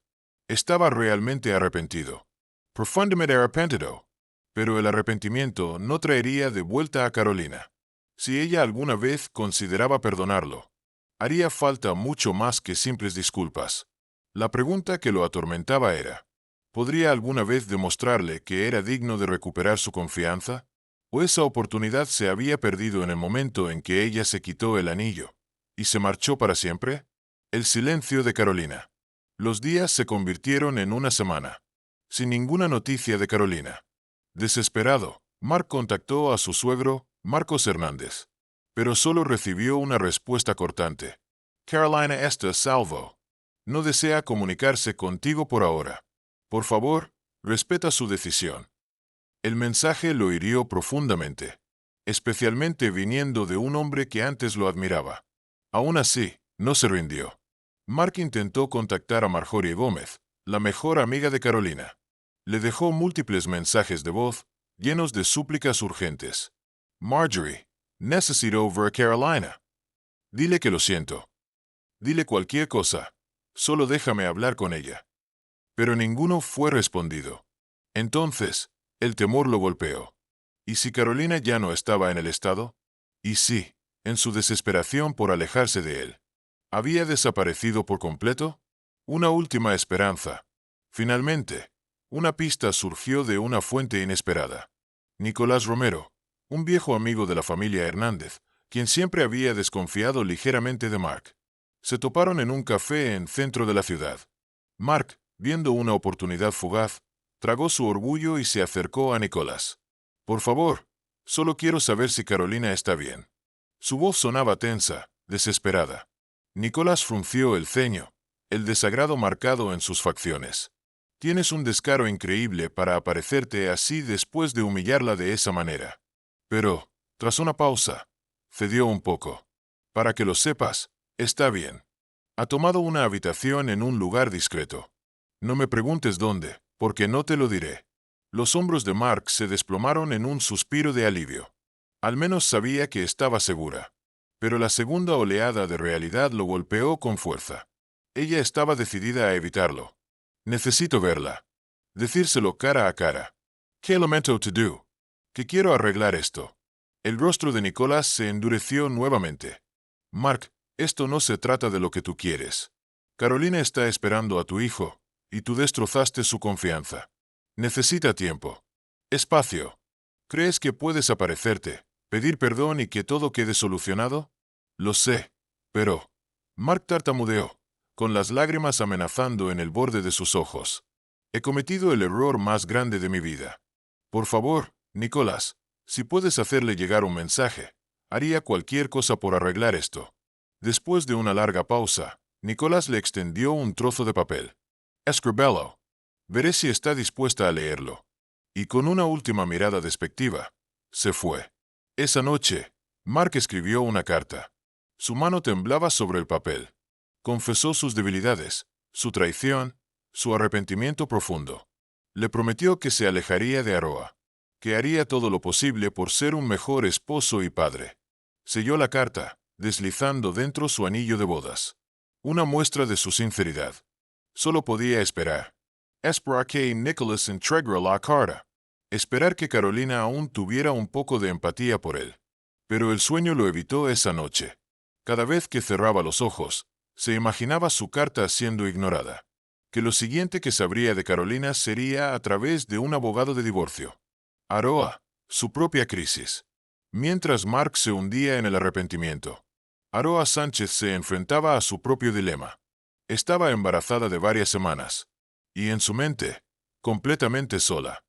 Speaker 1: Estaba realmente arrepentido. Profundamente arrepentido. Pero el arrepentimiento no traería de vuelta a Carolina. Si ella alguna vez consideraba perdonarlo, haría falta mucho más que simples disculpas. La pregunta que lo atormentaba era, ¿podría alguna vez demostrarle que era digno de recuperar su confianza? ¿O esa oportunidad se había perdido en el momento en que ella se quitó el anillo y se marchó para siempre? El silencio de Carolina. Los días se convirtieron en una semana, sin ninguna noticia de Carolina. Desesperado, Mark contactó a su suegro, Marcos Hernández, pero solo recibió una respuesta cortante. «Carolina está salvo. No desea comunicarse contigo por ahora. Por favor, respeta su decisión». El mensaje lo hirió profundamente, especialmente viniendo de un hombre que antes lo admiraba. Aún así, no se rindió. Mark intentó contactar a Marjorie Gómez, la mejor amiga de Carolina. Le dejó múltiples mensajes de voz, llenos de súplicas urgentes. «Marjorie, necesito ver a Carolina. Dile que lo siento. Dile cualquier cosa. Solo déjame hablar con ella». Pero ninguno fue respondido. Entonces, el temor lo golpeó. ¿Y si Carolina ya no estaba en el estado? Y sí, en su desesperación por alejarse de él, ¿había desaparecido por completo? Una última esperanza. Finalmente, una pista surgió de una fuente inesperada. Nicolás Romero, un viejo amigo de la familia Hernández, quien siempre había desconfiado ligeramente de Mark. Se toparon en un café en centro de la ciudad. Mark, viendo una oportunidad fugaz, tragó su orgullo y se acercó a Nicolás. «Por favor, solo quiero saber si Carolina está bien». Su voz sonaba tensa, desesperada. Nicolás frunció el ceño, el desagrado marcado en sus facciones. «Tienes un descaro increíble para aparecerte así después de humillarla de esa manera». Pero, tras una pausa, cedió un poco. «Para que lo sepas, está bien. Ha tomado una habitación en un lugar discreto. No me preguntes dónde, porque no te lo diré». Los hombros de Mark se desplomaron en un suspiro de alivio. Al menos sabía que estaba segura. Pero la segunda oleada de realidad lo golpeó con fuerza. Ella estaba decidida a evitarlo. «Necesito verla. Decírselo cara a cara. ¿Qué lamento to do? Que quiero arreglar esto». El rostro de Nicolás se endureció nuevamente. «Mark, esto no se trata de lo que tú quieres. Carolina está esperando a tu hijo, y tú destrozaste su confianza. Necesita tiempo. Espacio. ¿Crees que puedes aparecerte, pedir perdón y que todo quede solucionado? Lo sé, pero... Mark tartamudeó, con las lágrimas amenazando en el borde de sus ojos. He cometido el error más grande de mi vida. Por favor, Nicholas, si puedes hacerle llegar un mensaje, haría cualquier cosa por arreglar esto. Después de una larga pausa, Nicholas le extendió un trozo de papel. Escríbelo. Veré si está dispuesta a leerlo. Y con una última mirada despectiva, se fue. Esa noche, Mark escribió una carta. Su mano temblaba sobre el papel. Confesó sus debilidades, su traición, su arrepentimiento profundo. Le prometió que se alejaría de Aroa, que haría todo lo posible por ser un mejor esposo y padre. Selló la carta, deslizando dentro su anillo de bodas. Una muestra de su sinceridad. Solo podía esperar. Esperar que Nicholas entregara la carta. Esperar que Carolina aún tuviera un poco de empatía por él. Pero el sueño lo evitó esa noche. Cada vez que cerraba los ojos, se imaginaba su carta siendo ignorada. Que lo siguiente que sabría de Carolina sería a través de un abogado de divorcio. Aroa, su propia crisis. Mientras Mark se hundía en el arrepentimiento, Aroa Sánchez se enfrentaba a su propio dilema. Estaba embarazada de varias semanas. Y en su mente, completamente sola.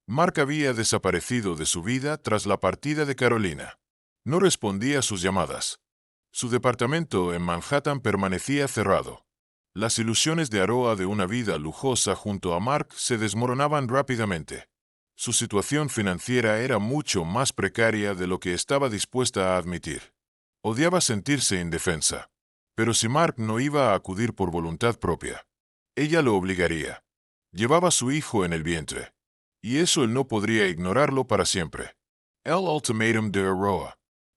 Speaker 1: Mark había desaparecido de su vida tras la partida de Carolina. No respondía a sus llamadas. Su departamento en Manhattan permanecía cerrado. Las ilusiones de Aroa de una vida lujosa junto a Mark se desmoronaban rápidamente. Su situación financiera era mucho más precaria de lo que estaba dispuesta a admitir. Odiaba sentirse indefensa. Pero si Mark no iba a acudir por voluntad propia, ella lo obligaría. Llevaba a su hijo en el vientre. Y eso él no podría ignorarlo para siempre. El ultimátum de Aroa.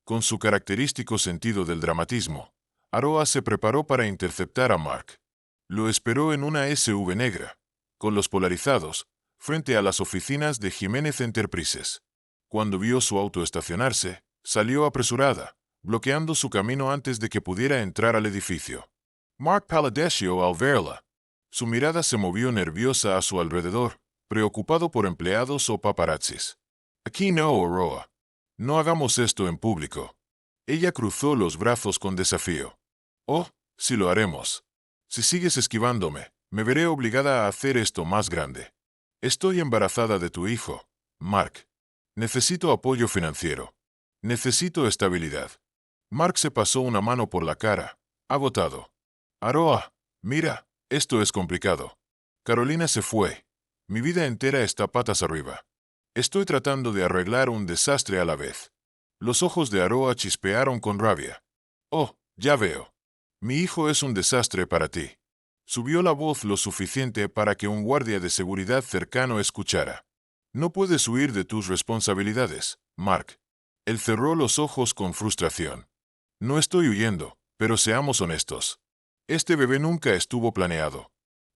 Speaker 1: Con su característico sentido del dramatismo, Aroa se preparó para interceptar a Mark. Lo esperó en una SUV negra, con los polarizados, frente a las oficinas de Jiménez Enterprises. Cuando vio su auto estacionarse, salió apresurada, bloqueando su camino antes de que pudiera entrar al edificio. Mark palideció al verla. Su mirada se movió nerviosa a su alrededor, preocupado por empleados o paparazzis. Aquí no, Aroa. No hagamos esto en público. Ella cruzó los brazos con desafío. Oh, sí lo haremos. Si sigues esquivándome, me veré obligada a hacer esto más grande. Estoy embarazada de tu hijo, Mark. Necesito apoyo financiero. Necesito estabilidad. Mark se pasó una mano por la cara, agotado. Aroa, mira, esto es complicado. Carolina se fue. Mi vida entera está patas arriba. Estoy tratando de arreglar un desastre a la vez. Los ojos de Aroa chispearon con rabia. Oh, ya veo. Mi hijo es un desastre para ti. Subió la voz lo suficiente para que un guardia de seguridad cercano escuchara. No puedes huir de tus responsabilidades, Mark. Él cerró los ojos con frustración. No estoy huyendo, pero seamos honestos. Este bebé nunca estuvo planeado.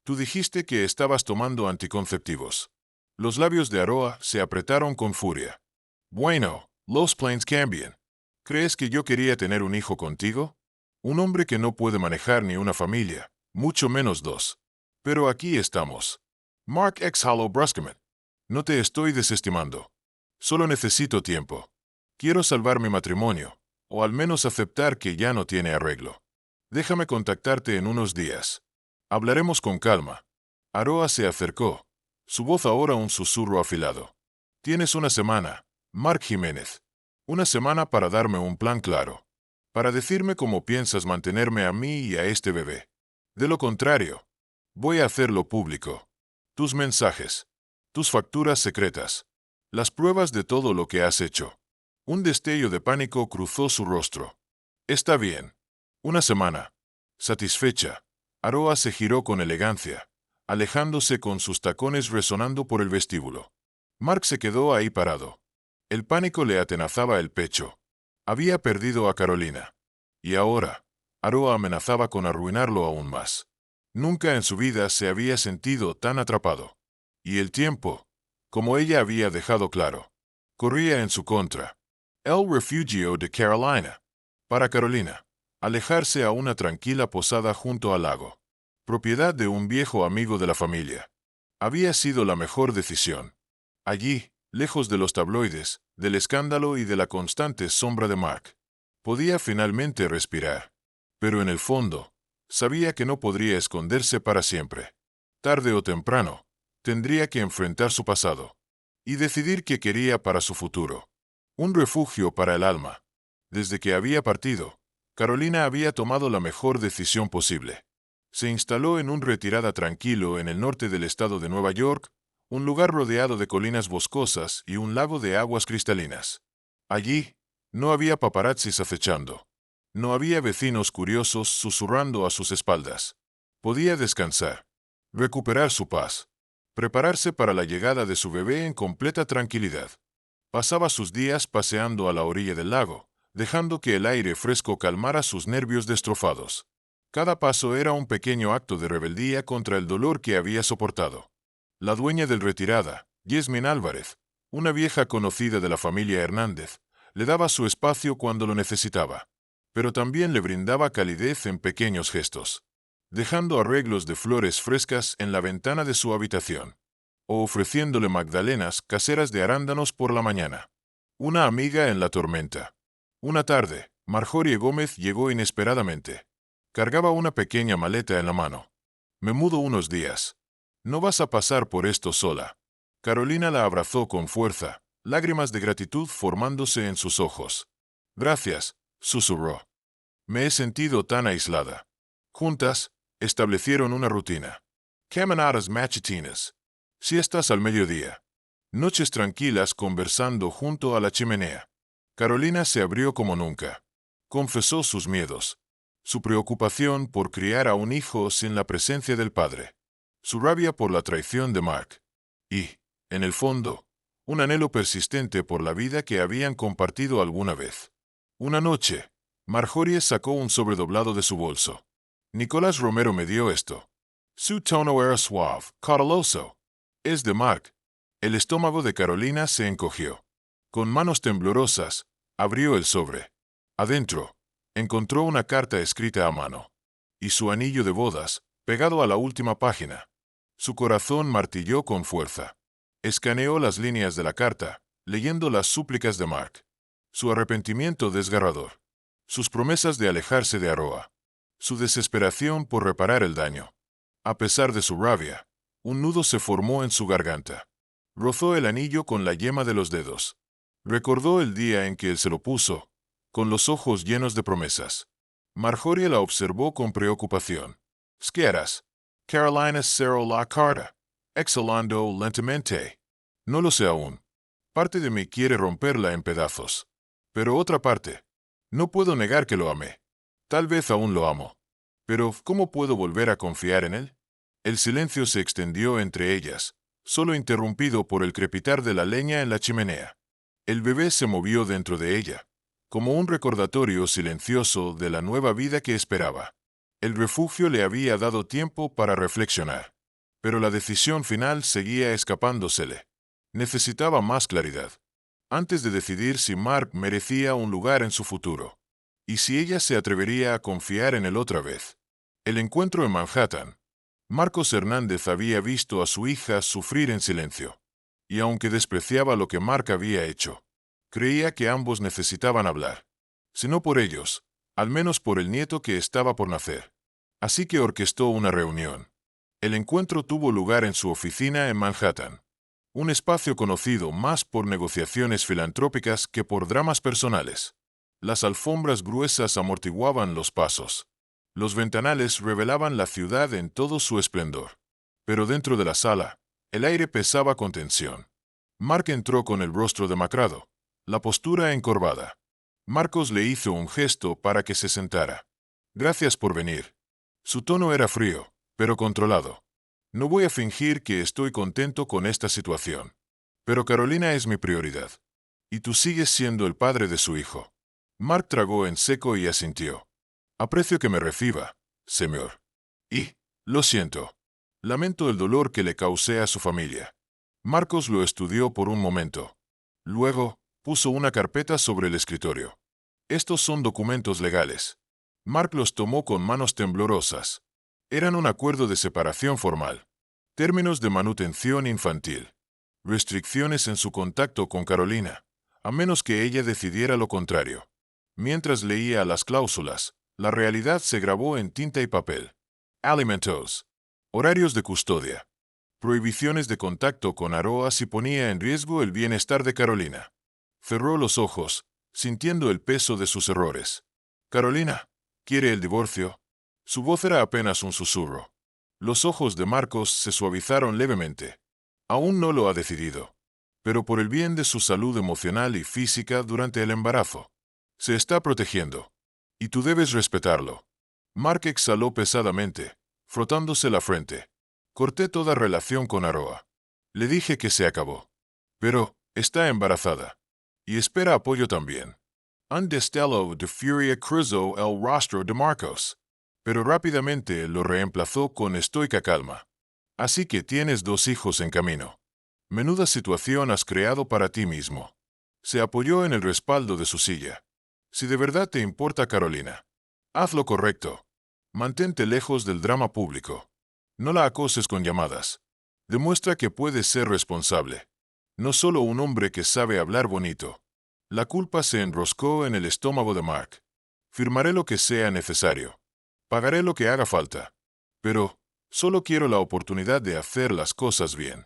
Speaker 1: Tú dijiste que estabas tomando anticonceptivos. Los labios de Aroa se apretaron con furia. Bueno, los planes cambian. ¿Crees que yo quería tener un hijo contigo? Un hombre que no puede manejar ni una familia, mucho menos dos. Pero aquí estamos. Mark exhaló bruscamente. No te estoy desestimando. Solo necesito tiempo. Quiero salvar mi matrimonio, o al menos aceptar que ya no tiene arreglo. Déjame contactarte en unos días. Hablaremos con calma. Aroa se acercó. Su voz ahora un susurro afilado. Tienes una semana, Mark Jiménez. Una semana para darme un plan claro. Para decirme cómo piensas mantenerme a mí y a este bebé. De lo contrario, voy a hacerlo público. Tus mensajes. Tus facturas secretas. Las pruebas de todo lo que has hecho. Un destello de pánico cruzó su rostro. Está bien. Una semana. Satisfecha, Aroa se giró con elegancia, alejándose con sus tacones resonando por el vestíbulo. Mark se quedó ahí parado. El pánico le atenazaba el pecho. Había perdido a Carolina. Y ahora, Aroa amenazaba con arruinarlo aún más. Nunca en su vida se había sentido tan atrapado. Y el tiempo, como ella había dejado claro, corría en su contra. El refugio de Carolina. Para Carolina, alejarse a una tranquila posada junto al lago, propiedad de un viejo amigo de la familia, había sido la mejor decisión. Allí, lejos de los tabloides, del escándalo y de la constante sombra de Mark. Podía finalmente respirar. Pero en el fondo, sabía que no podría esconderse para siempre. Tarde o temprano, tendría que enfrentar su pasado y decidir qué quería para su futuro. Un refugio para el alma. Desde que había partido, Carolina había tomado la mejor decisión posible. Se instaló en un retirada tranquilo en el norte del estado de Nueva York, un lugar rodeado de colinas boscosas y un lago de aguas cristalinas. Allí, no había paparazzis acechando. No había vecinos curiosos susurrando a sus espaldas. Podía descansar, recuperar su paz, prepararse para la llegada de su bebé en completa tranquilidad. Pasaba sus días paseando a la orilla del lago, dejando que el aire fresco calmara sus nervios destrozados. Cada paso era un pequeño acto de rebeldía contra el dolor que había soportado. La dueña del retirada, Yasmín Álvarez, una vieja conocida de la familia Hernández, le daba su espacio cuando lo necesitaba, pero también le brindaba calidez en pequeños gestos, dejando arreglos de flores frescas en la ventana de su habitación, o ofreciéndole magdalenas caseras de arándanos por la mañana. Una amiga en la tormenta. Una tarde, Marjorie Gómez llegó inesperadamente. Cargaba una pequeña maleta en la mano. Me mudo unos días. No vas a pasar por esto sola. Carolina la abrazó con fuerza, lágrimas de gratitud formándose en sus ojos. Gracias, susurró. Me he sentido tan aislada. Juntas, establecieron una rutina. Caminatas matutinas. Siestas al mediodía. Noches tranquilas conversando junto a la chimenea. Carolina se abrió como nunca. Confesó sus miedos. Su preocupación por criar a un hijo sin la presencia del padre. Su rabia por la traición de Mark. Y, en el fondo, un anhelo persistente por la vida que habían compartido alguna vez. Una noche, Marjorie sacó un sobredoblado de su bolso. Nicolás Romero me dio esto. Su tono era suave, cauteloso. Es de Mark. El estómago de Carolina se encogió. Con manos temblorosas, abrió el sobre. Adentro, encontró una carta escrita a mano. Y su anillo de bodas, pegado a la última página. Su corazón martilló con fuerza. Escaneó las líneas de la carta, leyendo las súplicas de Mark. Su arrepentimiento desgarrador. Sus promesas de alejarse de Aroa. Su desesperación por reparar el daño. A pesar de su rabia, un nudo se formó en su garganta. Rozó el anillo con la yema de los dedos. Recordó el día en que él se lo puso, con los ojos llenos de promesas. Marjorie la observó con preocupación. ¿Quieras? Carolina cerró la carta, exhalando lentamente. No lo sé aún. Parte de mí quiere romperla en pedazos. Pero otra parte, no puedo negar que lo amé. Tal vez aún lo amo. Pero, ¿cómo puedo volver a confiar en él? El silencio se extendió entre ellas, solo interrumpido por el crepitar de la leña en la chimenea. El bebé se movió dentro de ella, como un recordatorio silencioso de la nueva vida que esperaba. El refugio le había dado tiempo para reflexionar, pero la decisión final seguía escapándosele. Necesitaba más claridad, antes de decidir si Mark merecía un lugar en su futuro, y si ella se atrevería a confiar en él otra vez. El encuentro en Manhattan. Marcos Hernández había visto a su hija sufrir en silencio, y aunque despreciaba lo que Mark había hecho, creía que ambos necesitaban hablar. Si no por ellos, al menos por el nieto que estaba por nacer. Así que orquestó una reunión. El encuentro tuvo lugar en su oficina en Manhattan. Un espacio conocido más por negociaciones filantrópicas que por dramas personales. Las alfombras gruesas amortiguaban los pasos. Los ventanales revelaban la ciudad en todo su esplendor. Pero dentro de la sala, el aire pesaba con tensión. Mark entró con el rostro demacrado, la postura encorvada. Marcos le hizo un gesto para que se sentara. Gracias por venir. Su tono era frío, pero controlado. No voy a fingir que estoy contento con esta situación. Pero Carolina es mi prioridad. Y tú sigues siendo el padre de su hijo. Mark tragó en seco y asintió. Aprecio que me reciba, señor. Y, lo siento. Lamento el dolor que le causé a su familia. Marcos lo estudió por un momento. Luego, puso una carpeta sobre el escritorio. Estos son documentos legales. Mark los tomó con manos temblorosas. Eran un acuerdo de separación formal. Términos de manutención infantil. Restricciones en su contacto con Carolina, a menos que ella decidiera lo contrario. Mientras leía las cláusulas, la realidad se grabó en tinta y papel. Alimentos. Horarios de custodia. Prohibiciones de contacto con Aroa si ponía en riesgo el bienestar de Carolina. Cerró los ojos, sintiendo el peso de sus errores. Carolina, ¿quiere el divorcio? Su voz era apenas un susurro. Los ojos de Marcos se suavizaron levemente. Aún no lo ha decidido. Pero por el bien de su salud emocional y física durante el embarazo. Se está protegiendo. Y tú debes respetarlo. Mark exhaló pesadamente, frotándose la frente. Corté toda relación con Aroa. Le dije que se acabó. Pero, está embarazada. Y espera apoyo también. Un destello de furia cruzó el rostro de Marcos. Pero rápidamente lo reemplazó con estoica calma. Así que tienes 2 hijos en camino. Menuda situación has creado para ti mismo. Se apoyó en el respaldo de su silla. Si de verdad te importa Carolina, haz lo correcto. Mantente lejos del drama público. No la acoses con llamadas. Demuestra que puedes ser responsable. No solo un hombre que sabe hablar bonito. La culpa se enroscó en el estómago de Mark. Firmaré lo que sea necesario. Pagaré lo que haga falta. Pero, solo quiero la oportunidad de hacer las cosas bien.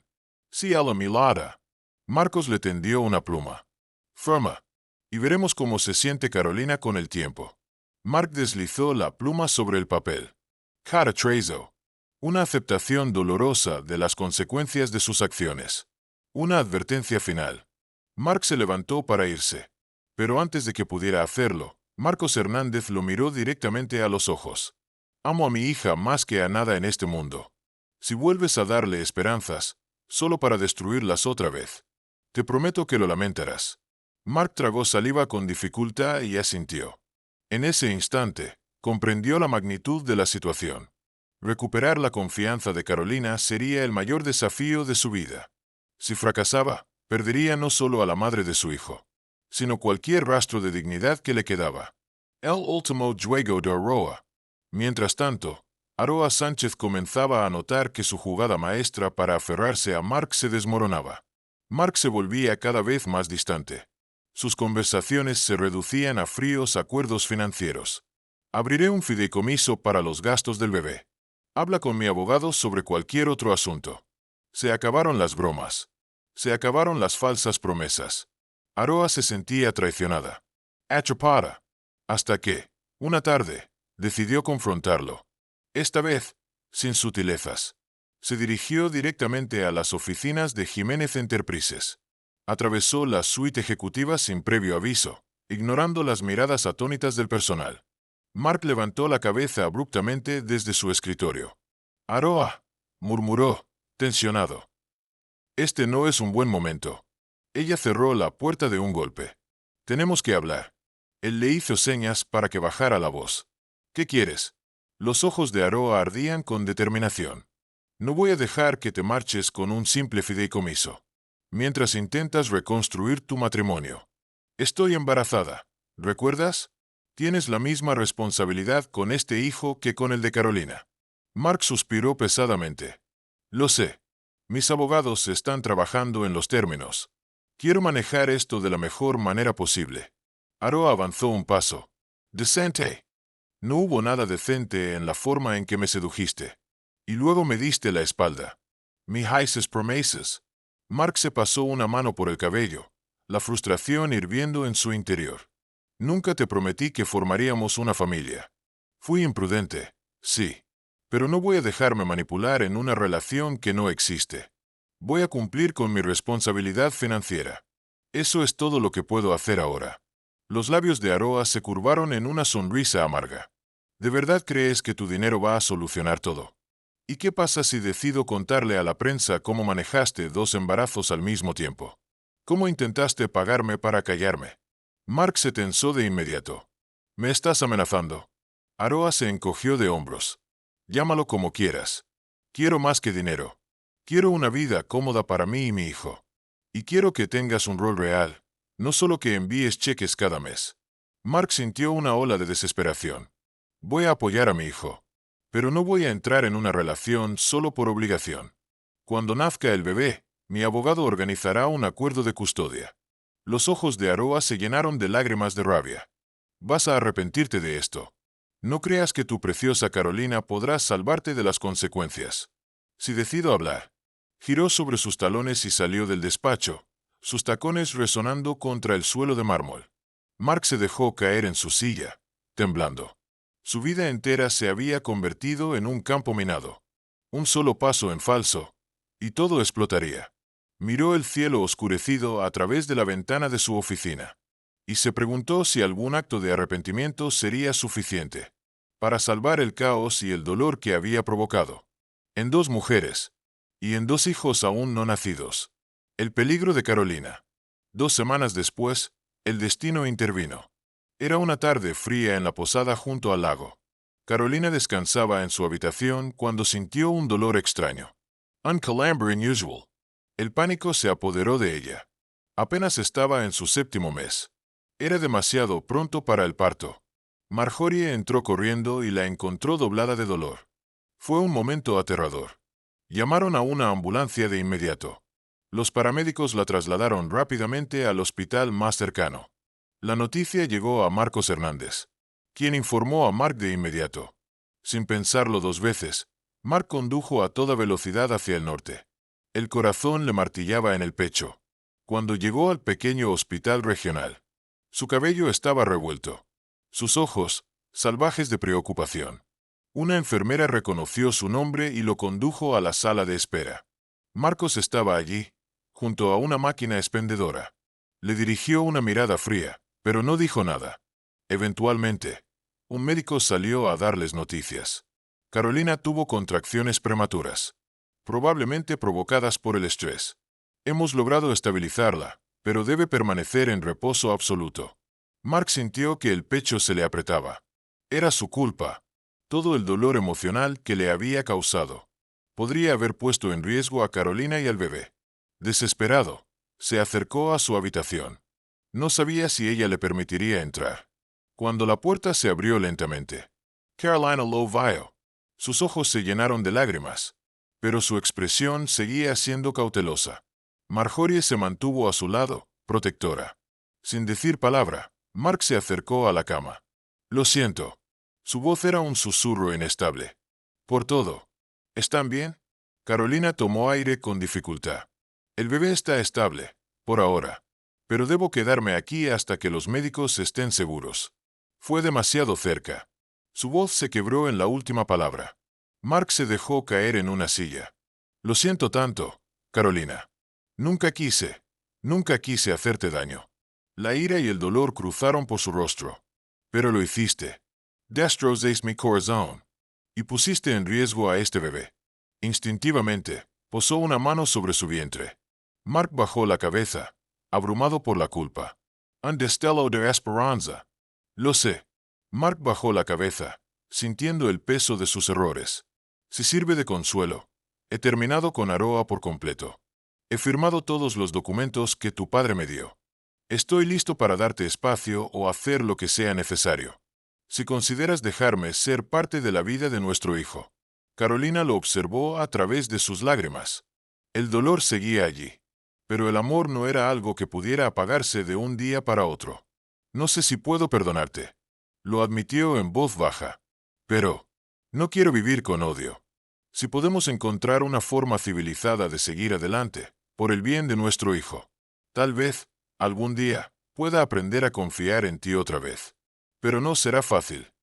Speaker 1: Sí a la milagro. Marcos le tendió una pluma. Firma. Y veremos cómo se siente Carolina con el tiempo. Mark deslizó la pluma sobre el papel. Caratrazo. Una aceptación dolorosa de las consecuencias de sus acciones. Una advertencia final. Mark se levantó para irse. Pero antes de que pudiera hacerlo, Marcos Hernández lo miró directamente a los ojos. Amo a mi hija más que a nada en este mundo. Si vuelves a darle esperanzas, solo para destruirlas otra vez, te prometo que lo lamentarás. Mark tragó saliva con dificultad y asintió. En ese instante, comprendió la magnitud de la situación. Recuperar la confianza de Carolina sería el mayor desafío de su vida. Si fracasaba, perdería no solo a la madre de su hijo, sino cualquier rastro de dignidad que le quedaba. El último juego de Aroa. Mientras tanto, Aroa Sánchez comenzaba a notar que su jugada maestra para aferrarse a Mark se desmoronaba. Mark se volvía cada vez más distante. Sus conversaciones se reducían a fríos acuerdos financieros. Abriré un fideicomiso para los gastos del bebé. Habla con mi abogado sobre cualquier otro asunto. Se acabaron las bromas. Se acabaron las falsas promesas. Aroa se sentía traicionada. Atrapada. Hasta que, una tarde, decidió confrontarlo. Esta vez, sin sutilezas. Se dirigió directamente a las oficinas de Jiménez Enterprises. Atravesó la suite ejecutiva sin previo aviso, ignorando las miradas atónitas del personal. Mark levantó la cabeza abruptamente desde su escritorio. Aroa, murmuró, tensionado. Este no es un buen momento. Ella cerró la puerta de un golpe. Tenemos que hablar. Él le hizo señas para que bajara la voz. ¿Qué quieres? Los ojos de Aroa ardían con determinación. No voy a dejar que te marches con un simple fideicomiso. Mientras intentas reconstruir tu matrimonio. Estoy embarazada. ¿Recuerdas? Tienes la misma responsabilidad con este hijo que con el de Carolina. Mark suspiró pesadamente. Lo sé. Mis abogados están trabajando en los términos. Quiero manejar esto de la mejor manera posible. Aroa avanzó un paso. Decente. No hubo nada decente en la forma en que me sedujiste. Y luego me diste la espalda. Mi hices promesas. Mark se pasó una mano por el cabello, la frustración hirviendo en su interior. Nunca te prometí que formaríamos una familia. Fui imprudente, sí. Pero no voy a dejarme manipular en una relación que no existe. Voy a cumplir con mi responsabilidad financiera. Eso es todo lo que puedo hacer ahora. Los labios de Aroa se curvaron en una sonrisa amarga. ¿De verdad crees que tu dinero va a solucionar todo? ¿Y qué pasa si decido contarle a la prensa cómo manejaste 2 embarazos al mismo tiempo? ¿Cómo intentaste pagarme para callarme? Mark se tensó de inmediato. ¿Me estás amenazando? Aroa se encogió de hombros. Llámalo como quieras. Quiero más que dinero. Quiero una vida cómoda para mí y mi hijo. Y quiero que tengas un rol real, no solo que envíes cheques cada mes. Mark sintió una ola de desesperación. Voy a apoyar a mi hijo. Pero no voy a entrar en una relación solo por obligación. Cuando nazca el bebé, mi abogado organizará un acuerdo de custodia. Los ojos de Aroa se llenaron de lágrimas de rabia. Vas a arrepentirte de esto. No creas que tu preciosa Carolina podrá salvarte de las consecuencias. Si decido hablar. Giró sobre sus talones y salió del despacho, sus tacones resonando contra el suelo de mármol. Mark se dejó caer en su silla, temblando. Su vida entera se había convertido en un campo minado. Un solo paso en falso, y todo explotaría. Miró el cielo oscurecido a través de la ventana de su oficina, y se preguntó si algún acto de arrepentimiento sería suficiente para salvar el caos y el dolor que había provocado. En dos mujeres, y en dos hijos aún no nacidos. El peligro de Carolina. 2 semanas después, el destino intervino. Era una tarde fría en la posada junto al lago. Carolina descansaba en su habitación cuando sintió un dolor extraño. Uncalambry unusual. El pánico se apoderó de ella. Apenas estaba en su 7º mes. Era demasiado pronto para el parto. Marjorie entró corriendo y la encontró doblada de dolor. Fue un momento aterrador. Llamaron a una ambulancia de inmediato. Los paramédicos la trasladaron rápidamente al hospital más cercano. La noticia llegó a Marcos Hernández, quien informó a Mark de inmediato. Sin pensarlo 2 veces, Mark condujo a toda velocidad hacia el norte. El corazón le martillaba en el pecho. Cuando llegó al pequeño hospital regional, su cabello estaba revuelto. Sus ojos, salvajes de preocupación. Una enfermera reconoció su nombre y lo condujo a la sala de espera. Marcos estaba allí, junto a una máquina expendedora. Le dirigió una mirada fría, pero no dijo nada. Eventualmente, un médico salió a darles noticias. Carolina tuvo contracciones prematuras, probablemente provocadas por el estrés. Hemos logrado estabilizarla, pero debe permanecer en reposo absoluto. Mark sintió que el pecho se le apretaba. Era su culpa. Todo el dolor emocional que le había causado podría haber puesto en riesgo a Carolina y al bebé. Desesperado, se acercó a su habitación. No sabía si ella le permitiría entrar. Cuando la puerta se abrió lentamente, Carolina lo vio. Sus ojos se llenaron de lágrimas, pero su expresión seguía siendo cautelosa. Marjorie se mantuvo a su lado, protectora. Sin decir palabra, Mark se acercó a la cama. Lo siento. Su voz era un susurro inestable. Por todo. ¿Están bien? Carolina tomó aire con dificultad. El bebé está estable, por ahora. Pero debo quedarme aquí hasta que los médicos estén seguros. Fue demasiado cerca. Su voz se quebró en la última palabra. Mark se dejó caer en una silla. Lo siento tanto, Carolina. Nunca quise hacerte daño. La ira y el dolor cruzaron por su rostro. Pero lo hiciste. Destrozaste mi corazón. Y pusiste en riesgo a este bebé. Instintivamente, posó una mano sobre su vientre. Mark bajó la cabeza, abrumado por la culpa. Un destello de esperanza. Lo sé. Mark bajó la cabeza, sintiendo el peso de sus errores. Si sirve de consuelo, he terminado con Aroa por completo. He firmado todos los documentos que tu padre me dio. Estoy listo para darte espacio o hacer lo que sea necesario. Si consideras dejarme ser parte de la vida de nuestro hijo. Carolina lo observó a través de sus lágrimas. El dolor seguía allí. Pero el amor no era algo que pudiera apagarse de un día para otro. No sé si puedo perdonarte. Lo admitió en voz baja. Pero, no quiero vivir con odio. Si podemos encontrar una forma civilizada de seguir adelante, por el bien de nuestro hijo. Tal vez, algún día, pueda aprender a confiar en ti otra vez. Pero no será fácil.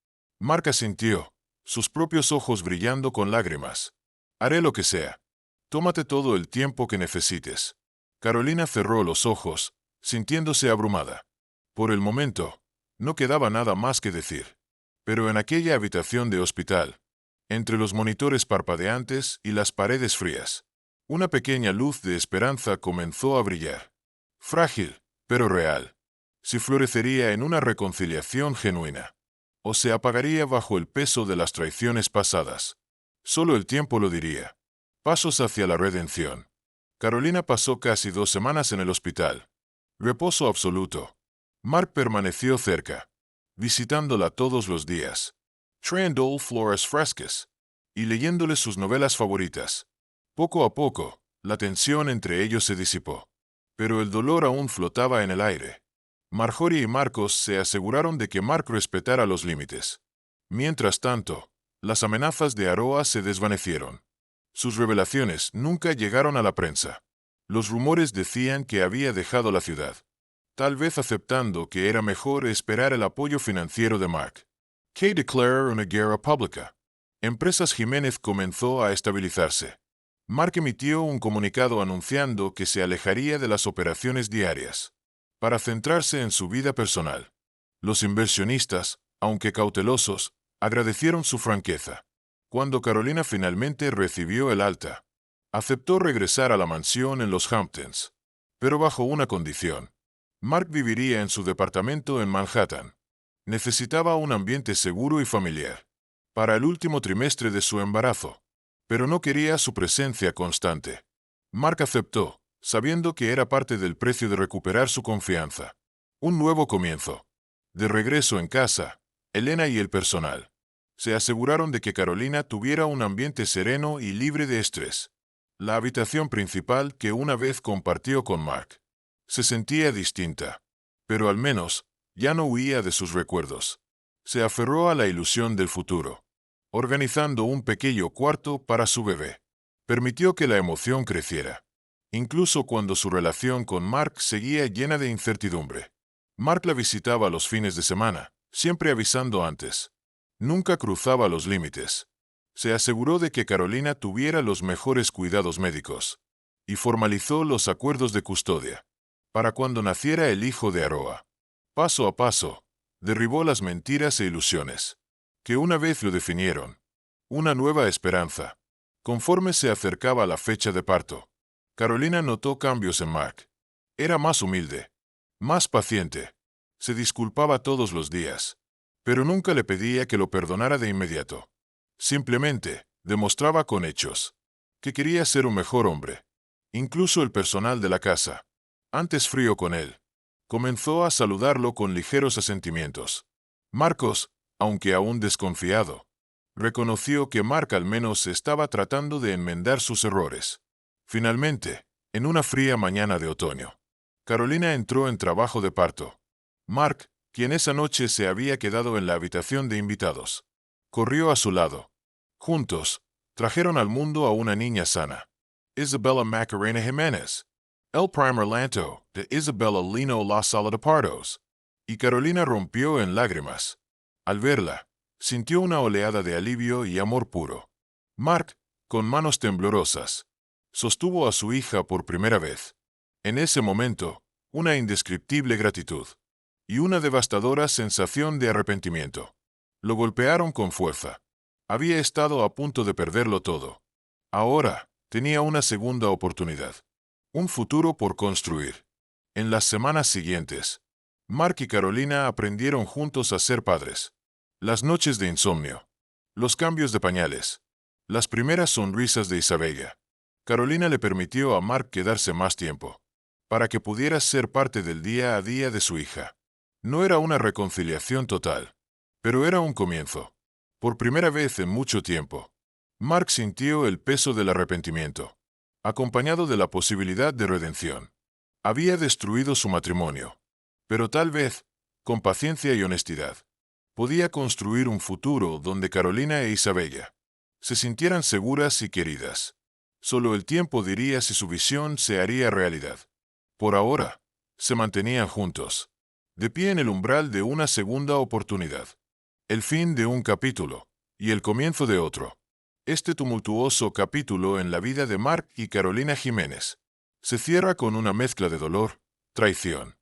Speaker 1: Mark asintió, sus propios ojos brillando con lágrimas. Haré lo que sea. Tómate todo el tiempo que necesites. Carolina cerró los ojos, sintiéndose abrumada. Por el momento, no quedaba nada más que decir. Pero en aquella habitación de hospital, entre los monitores parpadeantes y las paredes frías, una pequeña luz de esperanza comenzó a brillar. Frágil, pero real. Si florecería en una reconciliación genuina, o se apagaría bajo el peso de las traiciones pasadas. Solo el tiempo lo diría. Pasos hacia la redención. Carolina pasó casi 2 semanas en el hospital. Reposo absoluto. Mark permaneció cerca, visitándola todos los días, trayendo flores frescas y leyéndole sus novelas favoritas. Poco a poco, la tensión entre ellos se disipó, pero el dolor aún flotaba en el aire. Marjorie y Marcos se aseguraron de que Mark respetara los límites. Mientras tanto, las amenazas de Aroa se desvanecieron. Sus revelaciones nunca llegaron a la prensa. Los rumores decían que había dejado la ciudad, tal vez aceptando que era mejor esperar el apoyo financiero de Mark. Kay declaró una guerra pública. Empresas Jiménez comenzó a estabilizarse. Mark emitió un comunicado anunciando que se alejaría de las operaciones diarias para centrarse en su vida personal. Los inversionistas, aunque cautelosos, agradecieron su franqueza. Cuando Carolina finalmente recibió el alta, aceptó regresar a la mansión en los Hamptons, pero bajo una condición. Mark viviría en su departamento en Manhattan. Necesitaba un ambiente seguro y familiar para el último trimestre de su embarazo, pero no quería su presencia constante. Mark aceptó, sabiendo que era parte del precio de recuperar su confianza. Un nuevo comienzo. De regreso en casa, Elena y el personal se aseguraron de que Carolina tuviera un ambiente sereno y libre de estrés. La habitación principal que una vez compartió con Mark se sentía distinta, pero al menos ya no huía de sus recuerdos. Se aferró a la ilusión del futuro, organizando un pequeño cuarto para su bebé. Permitió que la emoción creciera, incluso cuando su relación con Mark seguía llena de incertidumbre. Mark la visitaba los fines de semana, siempre avisando antes. Nunca cruzaba los límites. Se aseguró de que Carolina tuviera los mejores cuidados médicos y formalizó los acuerdos de custodia para cuando naciera el hijo de Aroa. Paso a paso, derribó las mentiras e ilusiones que una vez lo definieron. Una nueva esperanza. Conforme se acercaba la fecha de parto, Carolina notó cambios en Mark. Era más humilde, más paciente. Se disculpaba todos los días, pero nunca le pedía que lo perdonara de inmediato. Simplemente demostraba con hechos que quería ser un mejor hombre. Incluso el personal de la casa, antes frío con él, comenzó a saludarlo con ligeros asentimientos. Marcos, aunque aún desconfiado, reconoció que Mark al menos estaba tratando de enmendar sus errores. Finalmente, en una fría mañana de otoño, Carolina entró en trabajo de parto. Mark, quien esa noche se había quedado en la habitación de invitados, corrió a su lado. Juntos, trajeron al mundo a una niña sana, Isabella Macarena Jiménez, el primer lanto de Isabella Lino La Sala de Partos, y Carolina rompió en lágrimas. Al verla, sintió una oleada de alivio y amor puro. Mark, con manos temblorosas, sostuvo a su hija por primera vez. En ese momento, una indescriptible gratitud y una devastadora sensación de arrepentimiento lo golpearon con fuerza. Había estado a punto de perderlo todo. Ahora, tenía una segunda oportunidad. Un futuro por construir. En las semanas siguientes, Mark y Carolina aprendieron juntos a ser padres. Las noches de insomnio, los cambios de pañales, las primeras sonrisas de Isabella. Carolina le permitió a Mark quedarse más tiempo, para que pudiera ser parte del día a día de su hija. No era una reconciliación total, pero era un comienzo. Por primera vez en mucho tiempo, Mark sintió el peso del arrepentimiento, acompañado de la posibilidad de redención. Había destruido su matrimonio, pero tal vez, con paciencia y honestidad, podía construir un futuro donde Carolina e Isabella se sintieran seguras y queridas. Solo el tiempo diría si su visión se haría realidad. Por ahora, se mantenían juntos, de pie en el umbral de una segunda oportunidad. El fin de un capítulo y el comienzo de otro. Este tumultuoso capítulo en la vida de Mark y Carolina Jiménez se cierra con una mezcla de dolor, traición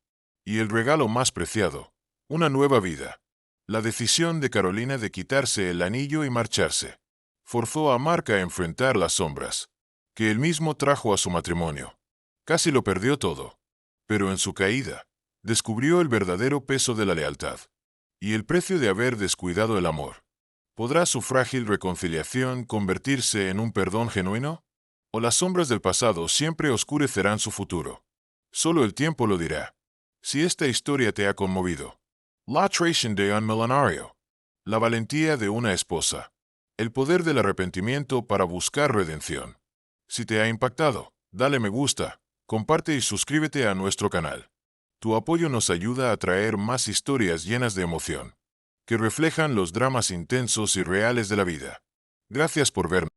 Speaker 1: y el regalo más preciado, una nueva vida. La decisión de Carolina de quitarse el anillo y marcharse forzó a Mark a enfrentar las sombras que él mismo trajo a su matrimonio. Casi lo perdió todo, pero en su caída descubrió el verdadero peso de la lealtad y el precio de haber descuidado el amor. ¿Podrá su frágil reconciliación convertirse en un perdón genuino? ¿O las sombras del pasado siempre oscurecerán su futuro? Solo el tiempo lo dirá. Si esta historia te ha conmovido, la traición de un millonario, la valentía de una esposa, el poder del arrepentimiento para buscar redención. Si te ha impactado, dale me gusta, comparte y suscríbete a nuestro canal. Tu apoyo nos ayuda a traer más historias llenas de emoción, que reflejan los dramas intensos y reales de la vida. Gracias por verme.